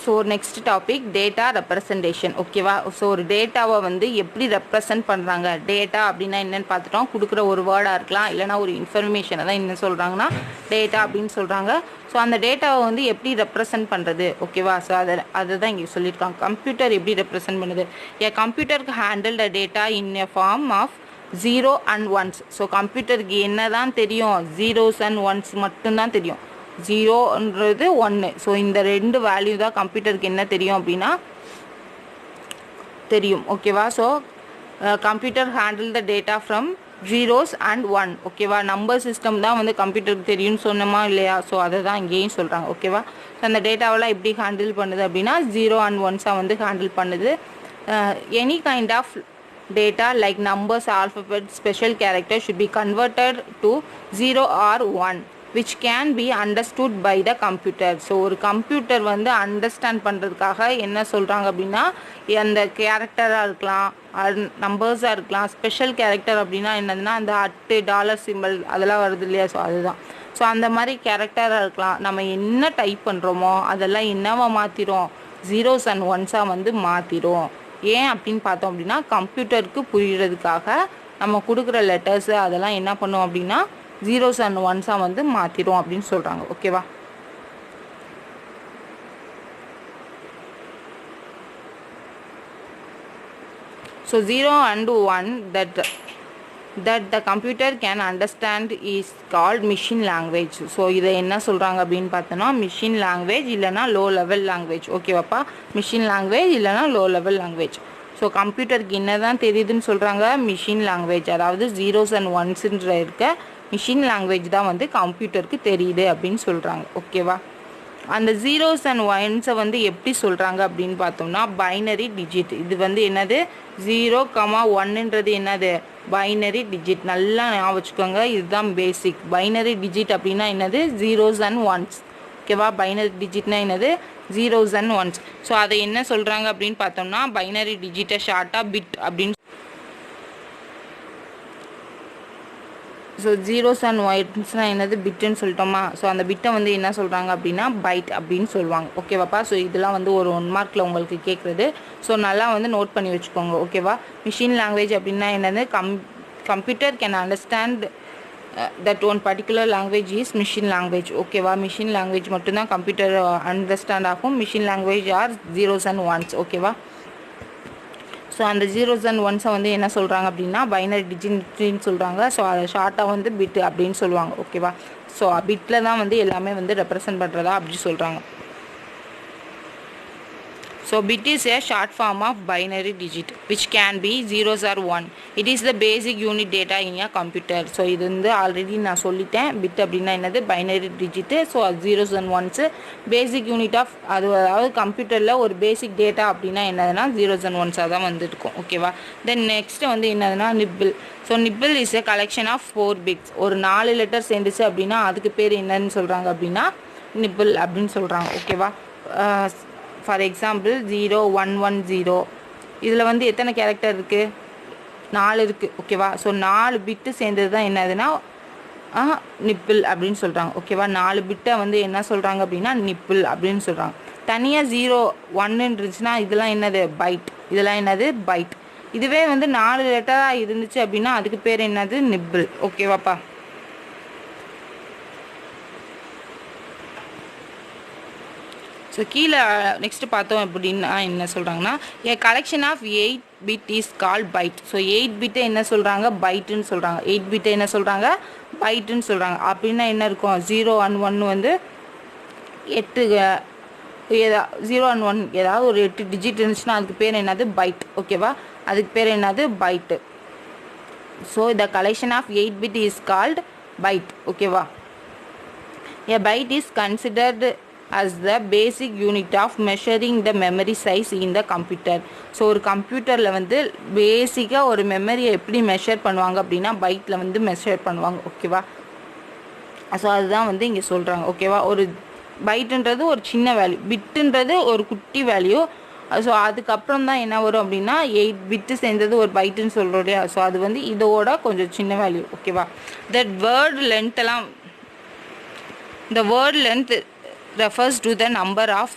So next topic data representation. ஓகேவா? ஸோ ஒரு டேட்டாவை வந்து எப்படி ரெப்ரசன்ட் பண்ணுறாங்க? டேட்டா அப்படின்னா என்னென்னு பார்த்துட்டோம். கொடுக்குற ஒரு வேர்டாக இருக்கலாம், இல்லைனா ஒரு இன்ஃபர்மேஷனை தான் என்ன சொல்கிறாங்கன்னா டேட்டா அப்படின்னு சொல்கிறாங்க. ஸோ அந்த டேட்டாவை வந்து எப்படி ரெப்ரசன்ட் பண்ணுறது? ஓகேவா? ஸோ அதை தான் இங்கே சொல்லியிருக்காங்க. கம்ப்யூட்டர் எப்படி ரெப்ரசன்ட் பண்ணுது? ஏ கம்ப்யூட்டருக்கு handle the data in a form of 0 and 1s. So கம்ப்யூட்டருக்கு என்ன தான் தெரியும்? 0s and 1s மட்டும்தான் தெரியும். 0ன்றது 1. ஸோ இந்த ரெண்டு வேல்யூ தான் கம்ப்யூட்டருக்கு என்ன தெரியும் அப்படின்னா தெரியும். ஓகேவா? So computer handle the data from 0s and 1. ஓகேவா? நம்பர் சிஸ்டம் தான் வந்து கம்ப்யூட்டருக்கு தெரியும்னு சொன்னோமா இல்லையா? ஸோ அதை தான் இங்கேயும் சொல்கிறாங்க. ஓகேவா? ஸோ அந்த டேட்டாவெல்லாம் எப்படி ஹேண்டில் பண்ணுது அப்படின்னா 0 and 1ஸாக வந்து ஹேண்டில் பண்ணுது. Any kind of data like numbers, alphabet, special character should be converted to 0 or 1 which can be understood by the computer. So ஒரு கம்ப்யூட்டர் வந்து அண்டர்ஸ்டாண்ட் பண்ணுறதுக்காக என்ன சொல்கிறாங்க அப்படின்னா அந்த கேரக்டராக இருக்கலாம், நம்பர்ஸாக இருக்கலாம். ஸ்பெஷல் கேரக்டர் அப்படின்னா என்னதுன்னா அந்த $, சிம்பிள் அதெல்லாம் வருது இல்லையா? ஸோ அதுதான். ஸோ அந்த மாதிரி கேரக்டராக இருக்கலாம். நம்ம என்ன டைப் பண்ணுறோமோ அதெல்லாம் என்னவா மாற்றிடும்? 0s and 1ஸாக வந்து மாற்றிடும். ஏன் அப்படின்னு பார்த்தோம் அப்படின்னா கம்ப்யூட்டருக்கு புரிகிறதுக்காக நம்ம கொடுக்குற லெட்டர்ஸு அதெல்லாம் என்ன பண்ணும் அப்படின்னா 0s and 1ஸாக வந்து மாற்றிடும் அப்படின்னு சொல்கிறாங்க. ஓகேவா? So 0 and 1 that the computer can understand is called machine language. So இதை என்ன சொல்கிறாங்க அப்படின்னு பார்த்தோன்னா மிஷின் லாங்குவேஜ் இல்லைனா லோ லெவல் லாங்குவேஜ். ஓகேவாப்பா? மிஷின் லாங்குவேஜ் இல்லைனா லோ லெவல் லாங்குவேஜ். ஸோ கம்ப்யூட்டருக்கு என்ன தான் தெரியுதுன்னு சொல்கிறாங்க? மிஷின் லாங்குவேஜ், அதாவது 0s and 1ன்ற இருக்க மிஷின் லாங்குவேஜ் தான் வந்து கம்ப்யூட்டருக்கு தெரியுது அப்படின்னு சொல்கிறாங்க. ஓகேவா? அந்த 0s and 1ஸை வந்து எப்படி சொல்கிறாங்க அப்படின்னு பார்த்தோம்னா பைனரி டிஜிட். இது வந்து என்னது? 0, 1ன்றது என்னது? Binary digit. நல்லா ஞாபகம் வச்சுக்கோங்க, இதுதான் பேசிக். பைனரி டிஜிட் அப்படின்னா என்னது? 0s and 1s. ஓகேவா. பைனரி டிஜிட்னா என்னது, ஜீரோஸ் அண்ட் ஒன்ஸ். ஸோ அதை என்ன சொல்கிறாங்க அப்படின்னு பார்த்தோம்னா பைனரி டிஜிட்டை ஷார்ட்டாக பிட் அப்படின்னு. ஸோ ஜீரோஸ் அண்ட் ஒன்ஸ்னால் என்னது, பிட்டுன்னு சொல்லிட்டோமா. ஸோ அந்த பிட்டை வந்து என்ன சொல்கிறாங்க அப்படின்னா பைட் அப்படின்னு சொல்லுவாங்க. ஓகேவாப்பா. ஸோ இதெல்லாம் வந்து ஒரு 1 மார்க்கில் உங்களுக்கு கேட்குறது. ஸோ நல்லா வந்து நோட் பண்ணி வச்சுக்கோங்க. ஓகேவா. மிஷின் லாங்குவேஜ் அப்படின்னா என்னது, computer can understand that one particular language is machine language. ஓகேவா. மிஷின் லாங்குவேஜ் மட்டும்தான் கம்ப்யூட்டர் அண்டர்ஸ்டாண்ட் ஆகும். Machine language are zeros and ones. ஓகேவா. ஸோ அந்த ஜீரோஸ் அண்ட் ஒன்ஸை வந்து என்ன சொல்கிறாங்க அப்படின்னா பைனரி டிஜிட்னு சொல்கிறாங்க. ஸோ அதை ஷார்ட்டாக வந்து பிட் அப்படின்னு சொல்லுவாங்க. ஓகேவா. ஸோ பிட்டில் தான் வந்து எல்லாமே வந்து ரெப்ரசன்ட் பண்ணுறதா அப்படி சொல்கிறாங்க. So bit is a short form of binary digit which can be zeros or 1. It is the basic unit data in a computer. So இது வந்து ஆல்ரெடி நான் சொல்லிட்டேன். பிட் அப்படின்னா என்னது, பைனரி டிஜிட்டு. ஸோ அது zeros and ones basic unit of அது, அதாவது கம்ப்யூட்டரில் ஒரு பேசிக் டேட்டா அப்படின்னா என்னதுன்னா ஜீரோஸ் அண்ட் ஒன்ஸாக தான் வந்துருக்கும். ஓகேவா. தென் நெக்ஸ்ட்டு வந்து என்னதுன்னா nibble. So nibble is a collection of 4 bits. ஒரு 4 லெட்டர் சேர்ந்துச்சு அப்படின்னா அதுக்கு பேர் என்னன்னு சொல்கிறாங்க அப்படின்னா நிப்பிள் அப்படின்னு சொல்கிறாங்க. ஓகேவா. ஃபார் எக்ஸாம்பிள் 0110 இதில் வந்து எத்தனை கேரக்டர் இருக்குது, 4 இருக்குது. ஓகேவா. ஸோ 4 பிட்டு சேர்ந்தது தான் என்னதுன்னா நிப்பிள் அப்படின்னு சொல்கிறாங்க. ஓகேவா. 4 பிட்டை வந்து என்ன சொல்கிறாங்க அப்படின்னா நிப்பிள் அப்படின்னு சொல்கிறாங்க. தனியாக 01 இருந்துச்சுன்னா இதெல்லாம் என்னது, பைட். இதெல்லாம் என்னது, பைட். இதுவே வந்து 4 லெட்டராக இருந்துச்சு அப்படின்னா அதுக்கு பேர் என்னது, நிப்பிள். ஓகேவாப்பா. ஸோ கீழே நெக்ஸ்ட்டு பார்த்தோம் அப்படின்னா என்ன சொல்கிறாங்கன்னா a collection of 8 bit is call byte. So 8 பிட்டை என்ன சொல்கிறாங்க, பைட்டுன்னு சொல்கிறாங்க. 8 பிட்டை என்ன சொல்கிறாங்க, பைட்டுன்னு சொல்கிறாங்க. அப்படின்னா என்ன இருக்கும், 0 and 1 வந்து 8 0 and 1 ஏதாவது ஒரு 8 டிஜிட் இருந்துச்சுன்னா அதுக்கு பேர் என்னது, பைட். ஓகேவா. அதுக்கு பேர் என்னது, byte. So the collection of 8 bit is called byte. ஓகேவா. A byte is considered as the basic unit of measuring the memory size in the computer. So ஒரு கம்ப்யூட்டரில் வந்து பேசிக்காக ஒரு மெமரியை எப்படி மெஷர் பண்ணுவாங்க அப்படின்னா பைட்டில் வந்து மெஷர் பண்ணுவாங்க. ஓகேவா. ஸோ அதுதான் வந்து இங்கே சொல்கிறாங்க. ஓகேவா. ஒரு பைட்டுன்றது ஒரு சின்ன வேல்யூ, பிட்டுன்றது ஒரு குட்டி வேல்யூ. ஸோ அதுக்கப்புறம் தான் என்ன வரும் அப்படின்னா 8 பிட்டு சேர்ந்தது ஒரு பைட்டுன்னு சொல்கிறோம் இல்லையா. ஸோ அது வந்து இதோட கொஞ்சம் சின்ன வேல்யூ. ஓகேவா. தட் வேர்டு லென்த்தெல்லாம், the word length refers to the number of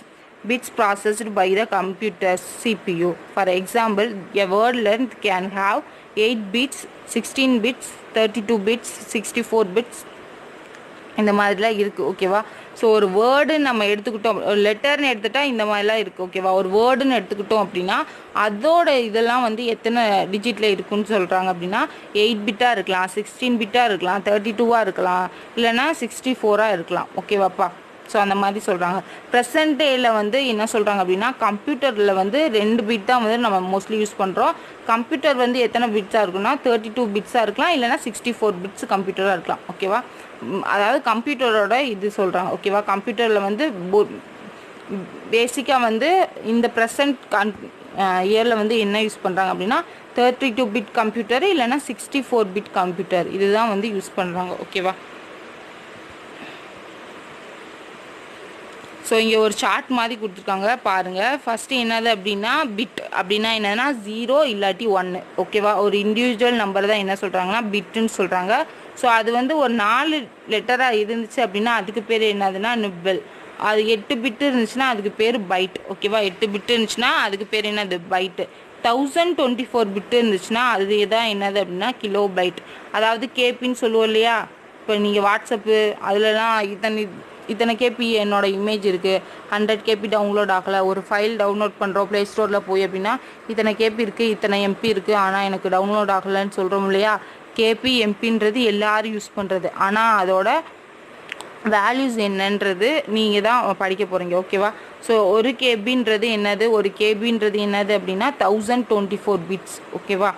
bits processed by the computer's CPU. For example, a word length can have 8 bits, 16 bits, 32 bits, 64 bits. இந்த மாதிரிலாம் இருக்குது. ஓகேவா. ஸோ ஒரு வேர்டு நம்ம எடுத்துக்கிட்டோம், ஒரு லெட்டர்னு எடுத்துகிட்டா இந்த மாதிரிலாம் இருக்குது. ஓகேவா. ஒரு வேர்டுன்னு எடுத்துக்கிட்டோம் அப்படின்னா அதோட இதெல்லாம் வந்து எத்தனை டிஜிட்டில் இருக்குன்னு சொல்கிறாங்க அப்படின்னா 8 பிட்டாக இருக்கலாம், 16 பிட்டாக இருக்கலாம், 32வாக இருக்கலாம், இல்லைனா 64ஆக இருக்கலாம். ஓகேவாப்பா. ஸோ அந்த மாதிரி சொல்கிறாங்க. ப்ரெசன்ட் டேயில் வந்து என்ன சொல்கிறாங்க அப்படின்னா கம்ப்யூட்டரில் வந்து 2 பிட் தான் வந்து நம்ம மோஸ்ட்லி யூஸ் பண்ணுறோம். கம்ப்யூட்டர் வந்து எத்தனை பிட்ஸாக இருக்குன்னா 32 பிட்ஸாக இருக்கலாம், இல்லைனா 64 பிட்ஸ் கம்ப்யூட்டராக இருக்கலாம். ஓகேவா. அதாவது கம்ப்யூட்டரோட இது சொல்கிறாங்க. ஓகேவா. கம்ப்யூட்டரில் வந்து பேசிக்காக வந்து இந்த ப்ரெசன்ட் இயரில் வந்து என்ன யூஸ் பண்ணுறாங்க அப்படின்னா 32 பிட் கம்ப்யூட்டர் இல்லைனா 64 பிட் கம்ப்யூட்டர் இதுதான் வந்து யூஸ் பண்ணுறாங்க. ஓகேவா. ஸோ இங்கே ஒரு சார்ட் மாதிரி கொடுத்துருக்காங்க பாருங்கள். ஃபஸ்ட்டு என்னது அப்படின்னா பிட் அப்படின்னா என்னன்னா 0 இல்லாட்டி 1. ஓகேவா. ஒரு இண்டிவிஜுவல் நம்பர் தான் என்ன சொல்கிறாங்கன்னா பிட்டுன்னு சொல்கிறாங்க. ஸோ அது வந்து ஒரு 4 லெட்டராக இருந்துச்சு அப்படின்னா அதுக்கு பேர் என்னதுன்னா நிப்பிள். அது 8 பிட்டு இருந்துச்சுன்னா அதுக்கு பேர் பைட். ஓகேவா. 8 பிட்டு இருந்துச்சுன்னா அதுக்கு பேர் என்னது, பைட்டு. 1024 பிட்டு இருந்துச்சுன்னா அது தான் என்னது அப்படின்னா கிலோ பைட். அதாவது கேபின்னு சொல்லுவோம் இல்லையா. இப்போ நீங்கள் வாட்ஸ்அப்பு அதிலலாம் இத்தனை கேபி என்னோட இமேஜ் இருக்குது, 100 கேபி டவுன்லோட் ஆகலை, ஒரு ஃபைல் டவுன்லோட் பண்ணுறோம் ப்ளே ஸ்டோரில் போய் அப்படின்னா இத்தனை கேபி இருக்குது, இத்தனை எம்பி இருக்குது, ஆனால் எனக்கு டவுன்லோட் ஆகலைன்னு சொல்கிறோம் இல்லையா. கேபி எம்பின்றது எல்லோரும் யூஸ் பண்ணுறது, ஆனால் அதோட வேல்யூஸ் என்னன்றது நீங்கள் தான் படிக்க போகிறீங்க. ஓகேவா. ஸோ ஒரு கேபின்றது என்னது, ஒரு கேபின்றது என்னது அப்படின்னா 1024 பிட்ஸ். ஓகேவா.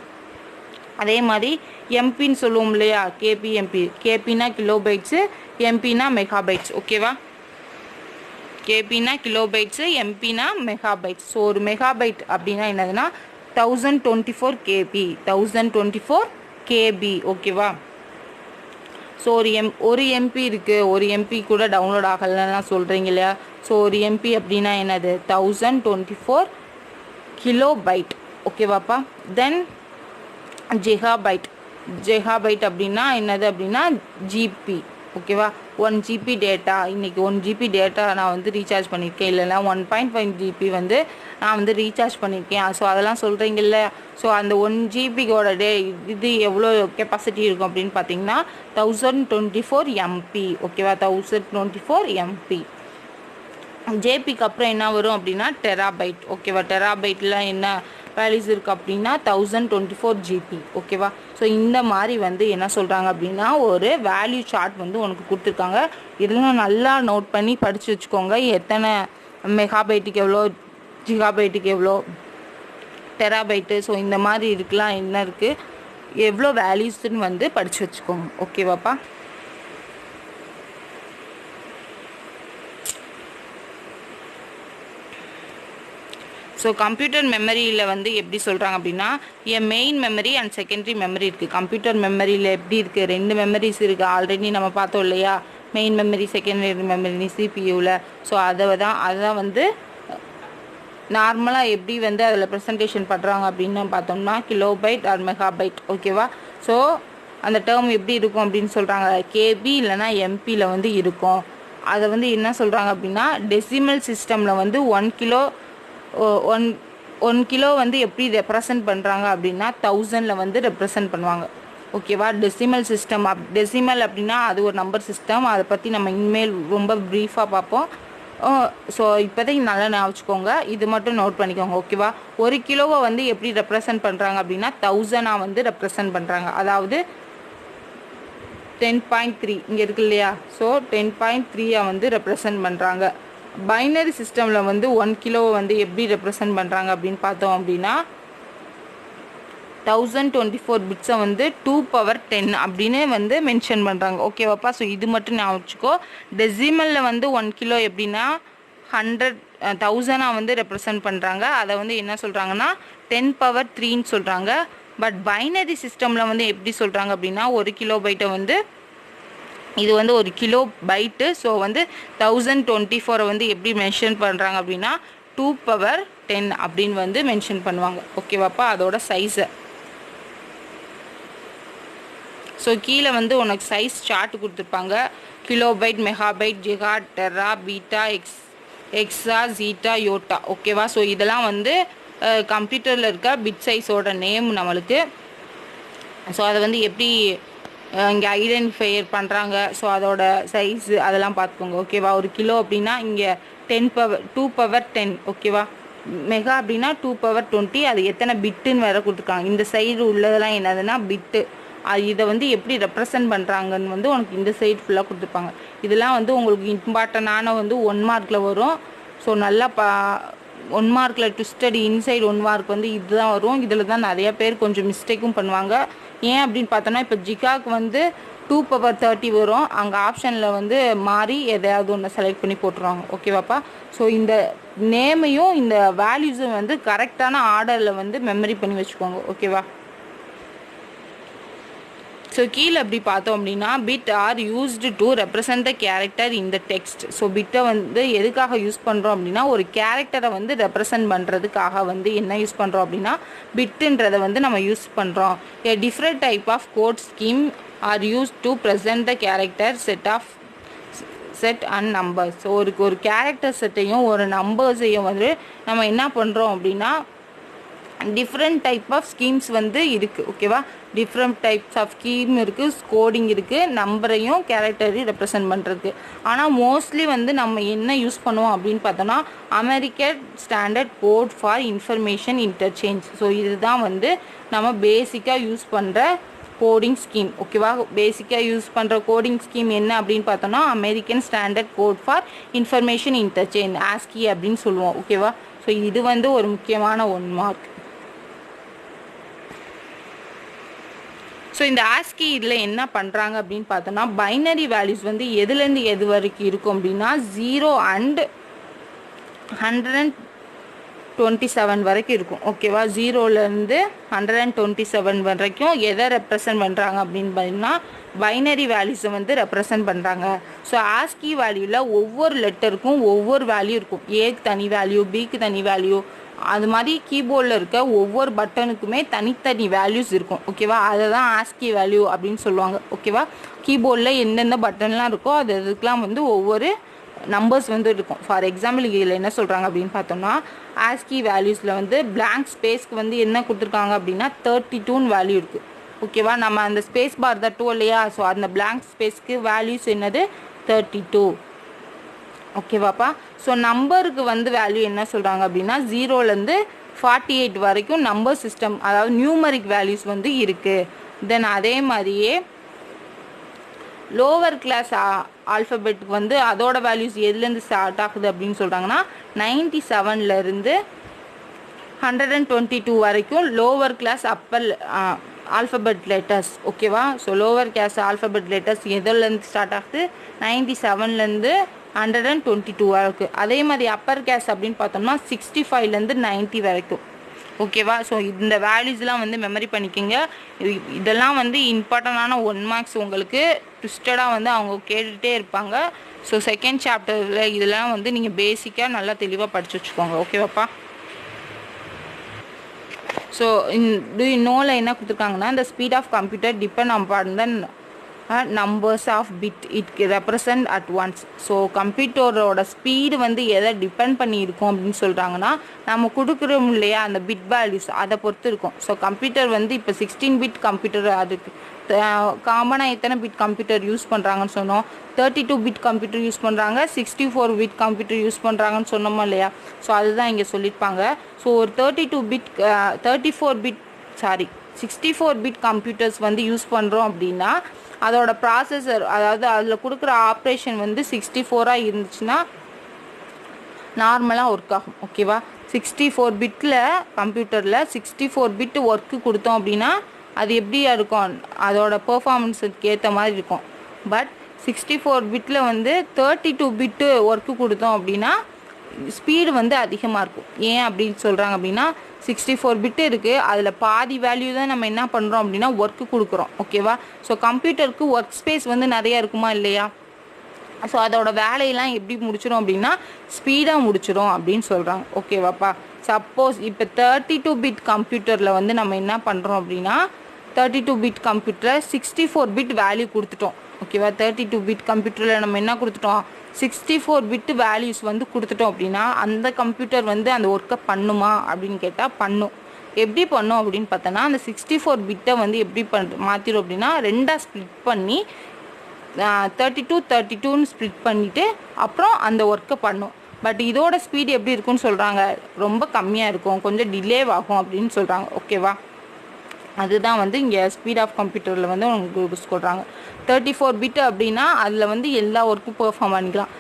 அதே மாதிரி எம்பின்னு சொல்லுவோம் இல்லையா, கேபி எம்பி. கேபினா கிலோ பைட்ஸு, எம்பினா மெகாபைட்ஸ். ஓகேவா. கேபினா கிலோ பைட்ஸு, எம்பினா மெகாபைட்ஸ். ஸோ ஒரு மெகாபைட் அப்படின்னா என்னதுன்னா 1024 கேபி, 1024 கேபி. ஓகேவா. ஸோ ஒரு எம்பி இருக்குது, ஒரு எம்பி கூட டவுன்லோட் ஆகலைன்னா சொல்கிறீங்க இல்லையா. ஸோ ஒரு எம்பி அப்படின்னா என்னது 1024 கிலோபைட் ஓகேவாப்பா. தென் ஜெகாபைட் அப்படின்னா என்னது அப்படின்னா ஜிபி ஓகேவா. 1 GB டேட்டா, இன்றைக்கி 1 GB டேட்டா நான் வந்து ரீசார்ஜ் பண்ணியிருக்கேன், இல்லைன்னா 1.5 GB வந்து நான் வந்து ரீசார்ஜ் பண்ணியிருக்கேன். ஸோ அதெல்லாம் சொல்கிறீங்கல்ல. ஸோ அந்த 1 GBயோட இது எவ்வளோ கெப்பாசிட்டி இருக்கும் அப்படின்னு பார்த்தீங்கன்னா 1024 MB ஓகேவா. 1024 MB. ஜேபிக்கு அப்புறம் என்ன வரும் அப்படின்னா டெராபைட் ஓகேவா. டெராபைட்டில் என்ன வேல்யூஸ் இருக்குது அப்படின்னா 1024 GB ஓகேவா. ஸோ இந்த மாதிரி வந்து என்ன சொல்கிறாங்க அப்படின்னா ஒரு வேல்யூ சார்ட் வந்து உனக்கு கொடுத்துருக்காங்க. இதெல்லாம் நல்லா நோட் பண்ணி படித்து வச்சுக்கோங்க. எத்தனை மெகாபைட்டுக்கு எவ்வளோ, ஜிகாபைட்டுக்கு எவ்வளோ, டெராபைட்டு, ஸோ இந்த மாதிரி இருக்கலாம், என்ன இருக்குது, எவ்வளோ வேல்யூஸ்ன்னு வந்து படித்து வச்சுக்கோங்க ஓகேவாப்பா. ஸோ கம்ப்யூட்டர் மெமரியில் வந்து எப்படி சொல்கிறாங்க அப்படின்னா main memory and secondary memory இருக்குது. கம்ப்யூட்டர் மெமரியில் எப்படி இருக்குது, 2 மெமரிஸ் இருக்குது. ஆல்ரெடி நம்ம பார்த்தோம் இல்லையா, மெயின் மெமரி செகண்டரி மெமரி சிபியூவில். ஸோ அதை வந்து நார்மலாக எப்படி வந்து அதில் ப்ரெசன்டேஷன் பண்ணுறாங்க அப்படின்னு பார்த்தோம்னா கிலோபைட் ஆர் மெகாபைட் ஓகேவா. ஸோ அந்த டேர்ம் எப்படி இருக்கும் அப்படின்னு சொல்கிறாங்க, கேபி இல்லைனா எம்பியில் வந்து இருக்கும். அதை வந்து என்ன சொல்கிறாங்க அப்படின்னா டெசிமல் சிஸ்டமில் வந்து 1 கிலோ வந்து எப்படி ரெப்ரசன்ட் பண்ணுறாங்க அப்படின்னா 1000ல் வந்து ரெப்ரசன்ட் பண்ணுவாங்க ஓகேவா. டெசிமல் அப்படின்னா அது ஒரு நம்பர் சிஸ்டம். அதை பற்றி நம்ம இனிமேல் ரொம்ப ப்ரீஃபாக பார்ப்போம். ஸோ இப்போதைக்கு நல்லா ஞாபகிச்சுக்கோங்க, இது மட்டும் நோட் பண்ணிக்கோங்க ஓகேவா. 1 கிலோவை வந்து எப்படி ரெப்ரசன்ட் பண்ணுறாங்க அப்படின்னா 1000 வந்து ரெப்ரசன்ட் பண்ணுறாங்க. அதாவது 10.3 இங்கே இருக்கு இல்லையா. ஸோ 10.3 வந்து ரெப்ரசன்ட் பண்ணுறாங்க. பைனரி சிஸ்டமில் வந்து 1 கிலோவை வந்து எப்படி ரெப்ரசன்ட் பண்ணுறாங்க அப்படின்னு பார்த்தோம் அப்படின்னா 1024 பிட்ஸை வந்து 2^10 அப்படின்னு வந்து மென்ஷன் பண்ணுறாங்க ஓகேவாப்பா. ஸோ இது மட்டும் நான் வச்சுக்கோ. டெசிமலில் வந்து 1 கிலோ எப்படின்னா 1000 வந்து ரெப்ரசன்ட் பண்ணுறாங்க. அதை வந்து என்ன சொல்கிறாங்கன்னா 10^3ன்னு சொல்கிறாங்க. பட் பைனரி சிஸ்டமில் வந்து எப்படி சொல்கிறாங்க அப்படின்னா 1 கிலோ பைட்டை வந்து இது வந்து 1 கிலோ பைட்டு. ஸோ வந்து 1024 வந்து எப்படி மென்ஷன் பண்ணுறாங்க அப்படின்னா 2^10 அப்படின்னு வந்து மென்ஷன் பண்ணுவாங்க ஓகேவாப்பா, அதோட சைஸை. ஸோ கீழே வந்து உனக்கு சைஸ் சார்ட் கொடுத்துருப்பாங்க. கிலோபைட், மெகாபைட், ஜிகா, டெரா, பீட்டா, எக்ஸா, ஜீட்டா, யோட்டா ஓகேவா. ஸோ இதெல்லாம் வந்து கம்ப்யூட்டரில் இருக்க பிட் சைஸோட நேம் நம்மளுக்கு. ஸோ அதை வந்து எப்படி இங்கே ஐடென்டிஃபையர் பண்ணுறாங்க, ஸோ அதோட சைஸு அதெல்லாம் பார்த்துக்கோங்க ஓகேவா. 1 கிலோ அப்படின்னா இங்கே 2^10 ஓகேவா. மெகா அப்படின்னா 2^20. அது எத்தனை பிட்டுன்னு வேறு கொடுத்துருக்காங்க. இந்த சைடு உள்ளதெல்லாம் என்னதுன்னா பிட்டு. இதை வந்து எப்படி ரெப்ரசன்ட் பண்ணுறாங்கன்னு வந்து உனக்கு இந்த சைடு ஃபுல்லாக கொடுத்துருப்பாங்க. இதெல்லாம் வந்து உங்களுக்கு இம்பார்ட்டண்டான வந்து 1 மார்க்கில் வரும். ஸோ நல்லா 1 மார்க்கில் ட்விஸ்டட் இன்சைடு 1 மார்க் வந்து இதுதான் வரும். இதில் தான் நிறைய பேர் கொஞ்சம் மிஸ்டேக்கும் பண்ணுவாங்க. ஏன் அப்படின்னு பார்த்தோன்னா இப்போ ஜிகாக்கு வந்து 2^30 வரும். அங்கே ஆப்ஷனில் வந்து மாறி எதையாவது ஒன்று செலக்ட் பண்ணி போட்டுருவாங்க ஓகேவாப்பா. ஸோ இந்த நேமையும் இந்த வேல்யூஸும் வந்து கரெக்டான ஆர்டரில் வந்து மெமரி பண்ணி வச்சுக்கோங்க ஓகேவா. ஸோ கீழே எப்படி பார்த்தோம் அப்படின்னா bit R used to represent the character in the text. So பிட்டை வந்து எதுக்காக யூஸ் பண்ணுறோம் அப்படின்னா ஒரு கேரக்டரை வந்து ரெப்ரசன்ட் பண்ணுறதுக்காக வந்து என்ன யூஸ் பண்ணுறோம் அப்படின்னா பிட்டுன்றதை வந்து நம்ம யூஸ் பண்ணுறோம். A different type of code scheme are use to present the character set and numbers. So ஒரு கேரக்டர் செட்டையும் ஒரு நம்பர்ஸையும் வந்து நம்ம என்ன பண்ணுறோம் அப்படின்னா டிஃப்ரெண்ட் டைப் ஆஃப் ஸ்கீம்ஸ் வந்து இருக்குது ஓகேவா. டிஃப்ரெண்ட் டைப்ஸ் ஆஃப் ஸ்கீம் இருக்குது, கோடிங் இருக்குது, நம்பரையும் கேரக்டரையும் ரெப்ரசன்ட் பண்ணுறதுக்கு. ஆனால் மோஸ்ட்லி வந்து நம்ம என்ன யூஸ் பண்ணுவோம் அப்படின்னு பார்த்தோன்னா American standard code for information interchange. So இதுதான் வந்து நம்ம பேசிக்காக யூஸ் பண்ணுற கோடிங் ஸ்கீம் ஓகேவா. பேசிக்காக யூஸ் பண்ணுற கோடிங் ஸ்கீம் என்ன அப்படின்னு பார்த்தோன்னா American standard code for information interchange, ASCII அப்படின்னு சொல்லுவோம் ஓகேவா. ஸோ இது வந்து ஒரு முக்கியமான 1 மார்க். ஸோ இந்த ஆஸ்கி இதில் என்ன பண்ணுறாங்க அப்படின்னு பார்த்தோன்னா பைனரி வேல்யூஸ் வந்து எதுலேருந்து எது வரைக்கும் இருக்கும் அப்படின்னா 0 and 127 வரைக்கும் இருக்கும். ஓகேவா, 0லேருந்து 127 வரைக்கும் எதை ரெப்ரசன்ட் பண்ணுறாங்க அப்படின்னு பார்த்தீங்கன்னா பைனரி வேல்யூஸை வந்து ரெப்ரசன்ட் பண்ணுறாங்க. ஸோ ஆஸ்கி வேல்யூவில் ஒவ்வொரு லெட்டருக்கும் ஒவ்வொரு வேல்யூ இருக்கும். ஏக்கு தனி வேல்யூ, பிக்கு தனி வேல்யூ, அது மாதிரி கீபோர்டில் இருக்க ஒவ்வொரு பட்டனுக்குமே தனித்தனி வேல்யூஸ் இருக்கும். ஓகேவா, அதை தான் ஆஸ்கி வேல்யூ அப்படின்னு சொல்லுவாங்க. ஓகேவா, கீபோர்டில் எந்தெந்த பட்டன்லாம் இருக்கோ அது அதுக்கெலாம் வந்து ஒவ்வொரு நம்பர்ஸ் வந்து இருக்கும். ஃபார் எக்ஸாம்பிள் இதில் என்ன சொல்கிறாங்க அப்படின்னு பார்த்தோம்னா ஆஸ்கி வேல்யூஸில் வந்து பிளாங்க் ஸ்பேஸ்க்கு வந்து என்ன கொடுத்துருக்காங்க அப்படின்னா 32 வேல்யூ இருக்குது. ஓகேவா, நம்ம அந்த ஸ்பேஸ் பார் தான் 2 இல்லையா, ஸோ அந்த பிளாங்க் ஸ்பேஸ்க்கு வேல்யூஸ் என்னது 32. ஓகேவாப்பா, ஸோ நம்பருக்கு வந்து வேல்யூ என்ன சொல்கிறாங்க அப்படின்னா 0லேருந்து 48 வரைக்கும் நம்பர் சிஸ்டம், அதாவது நியூமரிக் வேல்யூஸ் வந்து இருக்குது. தென் அதே மாதிரியே லோவர் கிளாஸ் ஆல்ஃபபெட்டுக்கு வந்து அதோட வேல்யூஸ் எதுலேருந்து ஸ்டார்ட் ஆகுது அப்படின்னு சொல்கிறாங்கன்னா 97லேருந்து 122 வரைக்கும் lower class upper alphabet letters. ஓகேவா, so lower class alphabet letters எதுலேருந்து ஸ்டார்ட் ஆகுது 97லேருந்து 122 வரைக்கும். அதே மாதிரி அப்பர் கிளாஸ் அப்படின்னு பார்த்தோம்னா 65லேருந்து 90 வரைக்கும். ஓகேவா, ஸோ இந்த வேல்யூஸ்லாம் வந்து மெமரி பண்ணிக்கோங்க. இதெல்லாம் வந்து இம்பார்ட்டண்டான 1 மார்க்ஸ் உங்களுக்கு ட்விஸ்டடாக வந்து அவங்க கேட்டுகிட்டே இருப்பாங்க. ஸோ செகண்ட் சாப்டரில் இதெல்லாம் வந்து நீங்கள் பேசிக்காக நல்லா தெளிவாக படித்து வச்சுக்கோங்க. ஓகேவாப்பா, ஸோ டு யூ நோவில் என்ன கொடுத்துருக்காங்கன்னா இந்த speed of computer depend upon the numbers of bit it represent at once. So கம்ப்யூட்டரோட ஸ்பீடு வந்து எதை டிபெண்ட் பண்ணி இருக்கும் அப்படின்னு சொல்கிறாங்கன்னா நம்ம கொடுக்குறோம் இல்லையா அந்த பிட் வேல்யூஸ் அதை பொறுத்து இருக்கும். ஸோ கம்ப்யூட்டர் வந்து இப்போ 16 பிட் கம்ப்யூட்டர், அதுக்கு காமனாக எத்தனை பிட் கம்ப்யூட்டர் யூஸ் பண்ணுறாங்கன்னு சொன்னோம், 32 பிட் கம்ப்யூட்டர் யூஸ் பண்ணுறாங்க, 64 பிட் கம்ப்யூட்டர் யூஸ் பண்ணுறாங்கன்னு சொன்னோமா இல்லையா. ஸோ அதுதான் இங்கே சொல்லியிருப்பாங்க. ஸோ ஒரு 64 பிட் கம்ப்யூட்டர்ஸ் வந்து யூஸ் பண்ணுறோம் அப்படின்னா அதோட ப்ராசஸர், அதாவது அதில் கொடுக்குற ஆப்ரேஷன் வந்து 64ஆக இருந்துச்சுன்னா நார்மலாக ஒர்க் ஆகும். ஓகேவா, 64 பிட்டில் கம்ப்யூட்டரில் 64 பிட் ஒர்க்கு கொடுத்தோம் அப்படின்னா அது எப்படியா இருக்கும், அதோட பெர்ஃபார்மன்ஸுக்கு ஏற்ற மாதிரி இருக்கும். பட் 64 பிட்டில் வந்து 32 பிட்டு ஒர்க்கு கொடுத்தோம் அப்படின்னா ஸ்பீடு வந்து அதிகமாக இருக்கும். ஏன் அப்படின்னு சொல்கிறாங்க அப்படின்னா 64 பிட்டு இருக்குது, அதில் பாதி வேல்யூ தான் நம்ம என்ன பண்ணுறோம் அப்படின்னா ஒர்க்கு கொடுக்குறோம். ஓகேவா, ஸோ கம்ப்யூட்டருக்கு ஒர்க் ஸ்பேஸ் வந்து நிறையா இருக்குமா இல்லையா, ஸோ அதோட வேலையெல்லாம் எப்படி முடிச்சிடும் அப்படின்னா ஸ்பீடாக முடிச்சிடும் அப்படின்னு சொல்கிறாங்க. ஓகேவாப்பா, சப்போஸ் இப்போ 32 பிட் கம்ப்யூட்டரில் வந்து நம்ம என்ன பண்ணுறோம் அப்படின்னா 32 பிட் கம்ப்யூட்டரில் 64 பிட் வேல்யூ கொடுத்துட்டோம். ஓகேவா, 32 பிட் கம்ப்யூட்டரில் நம்ம என்ன கொடுத்துட்டோம் 64 பிட்டு வேல்யூஸ் வந்து கொடுத்துட்டோம் அப்படின்னா அந்த கம்ப்யூட்டர் வந்து அந்த ஒர்க்கை பண்ணுமா அப்படின்னு கேட்டால் பண்ணும். எப்படி பண்ணும் அப்படின்னு பார்த்தோன்னா அந்த 64 பிட்டை வந்து எப்படி மாற்றிடும் அப்படின்னா 2ஆக ஸ்ப்ளிட் பண்ணி 32 ஸ்ப்ளிட் பண்ணிவிட்டு அப்புறம் அந்த ஒர்க்கை பண்ணும். பட் இதோட ஸ்பீடு எப்படி இருக்குன்னு சொல்கிறாங்க, ரொம்ப கம்மியாக இருக்கும், கொஞ்சம் டிலே ஆகும் அப்படின்னு சொல்கிறாங்க. ஓகேவா, அதுதான் வந்து இங்கே ஸ்பீட் ஆஃப் கம்ப்யூட்டரில் வந்து உங்களுக்கு சொல்கிறாங்க. 34 பிட்டு அப்படின்னா அதில் வந்து எல்லா ஒர்க்கும் பெர்ஃபார்ம் பண்ணிக்கலாம்.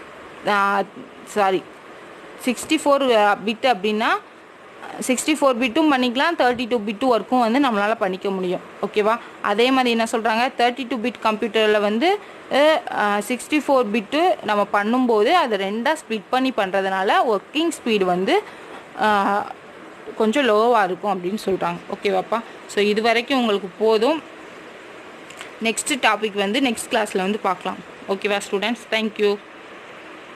64 பிட்டு அப்படின்னா 64 பிட்டும் பண்ணிக்கலாம், 32 பிட்டு ஒர்க்கும் வந்து நம்மளால் பண்ணிக்க முடியும். ஓகேவா, அதே மாதிரி என்ன சொல்கிறாங்க 32 பிட் கம்ப்யூட்டரில் வந்து 64 பிட்டு நம்ம பண்ணும்போது அதை 2ஆக ஸ்ப்ளிட் பண்ணி பண்ணுறதுனால ஒர்க்கிங் ஸ்பீடு வந்து கொஞ்சம் லோவாக இருக்கும் அப்படின்னு சொல்கிறாங்க. ஓகேவாப்பா, ஸோ இது வரைக்கும் உங்களுக்கு போதும். நெக்ஸ்ட் டாபிக் வந்து நெக்ஸ்ட் கிளாஸில் வந்து பார்க்கலாம். ஓகேவா ஸ்டூடெண்ட்ஸ், தேங்க்யூ.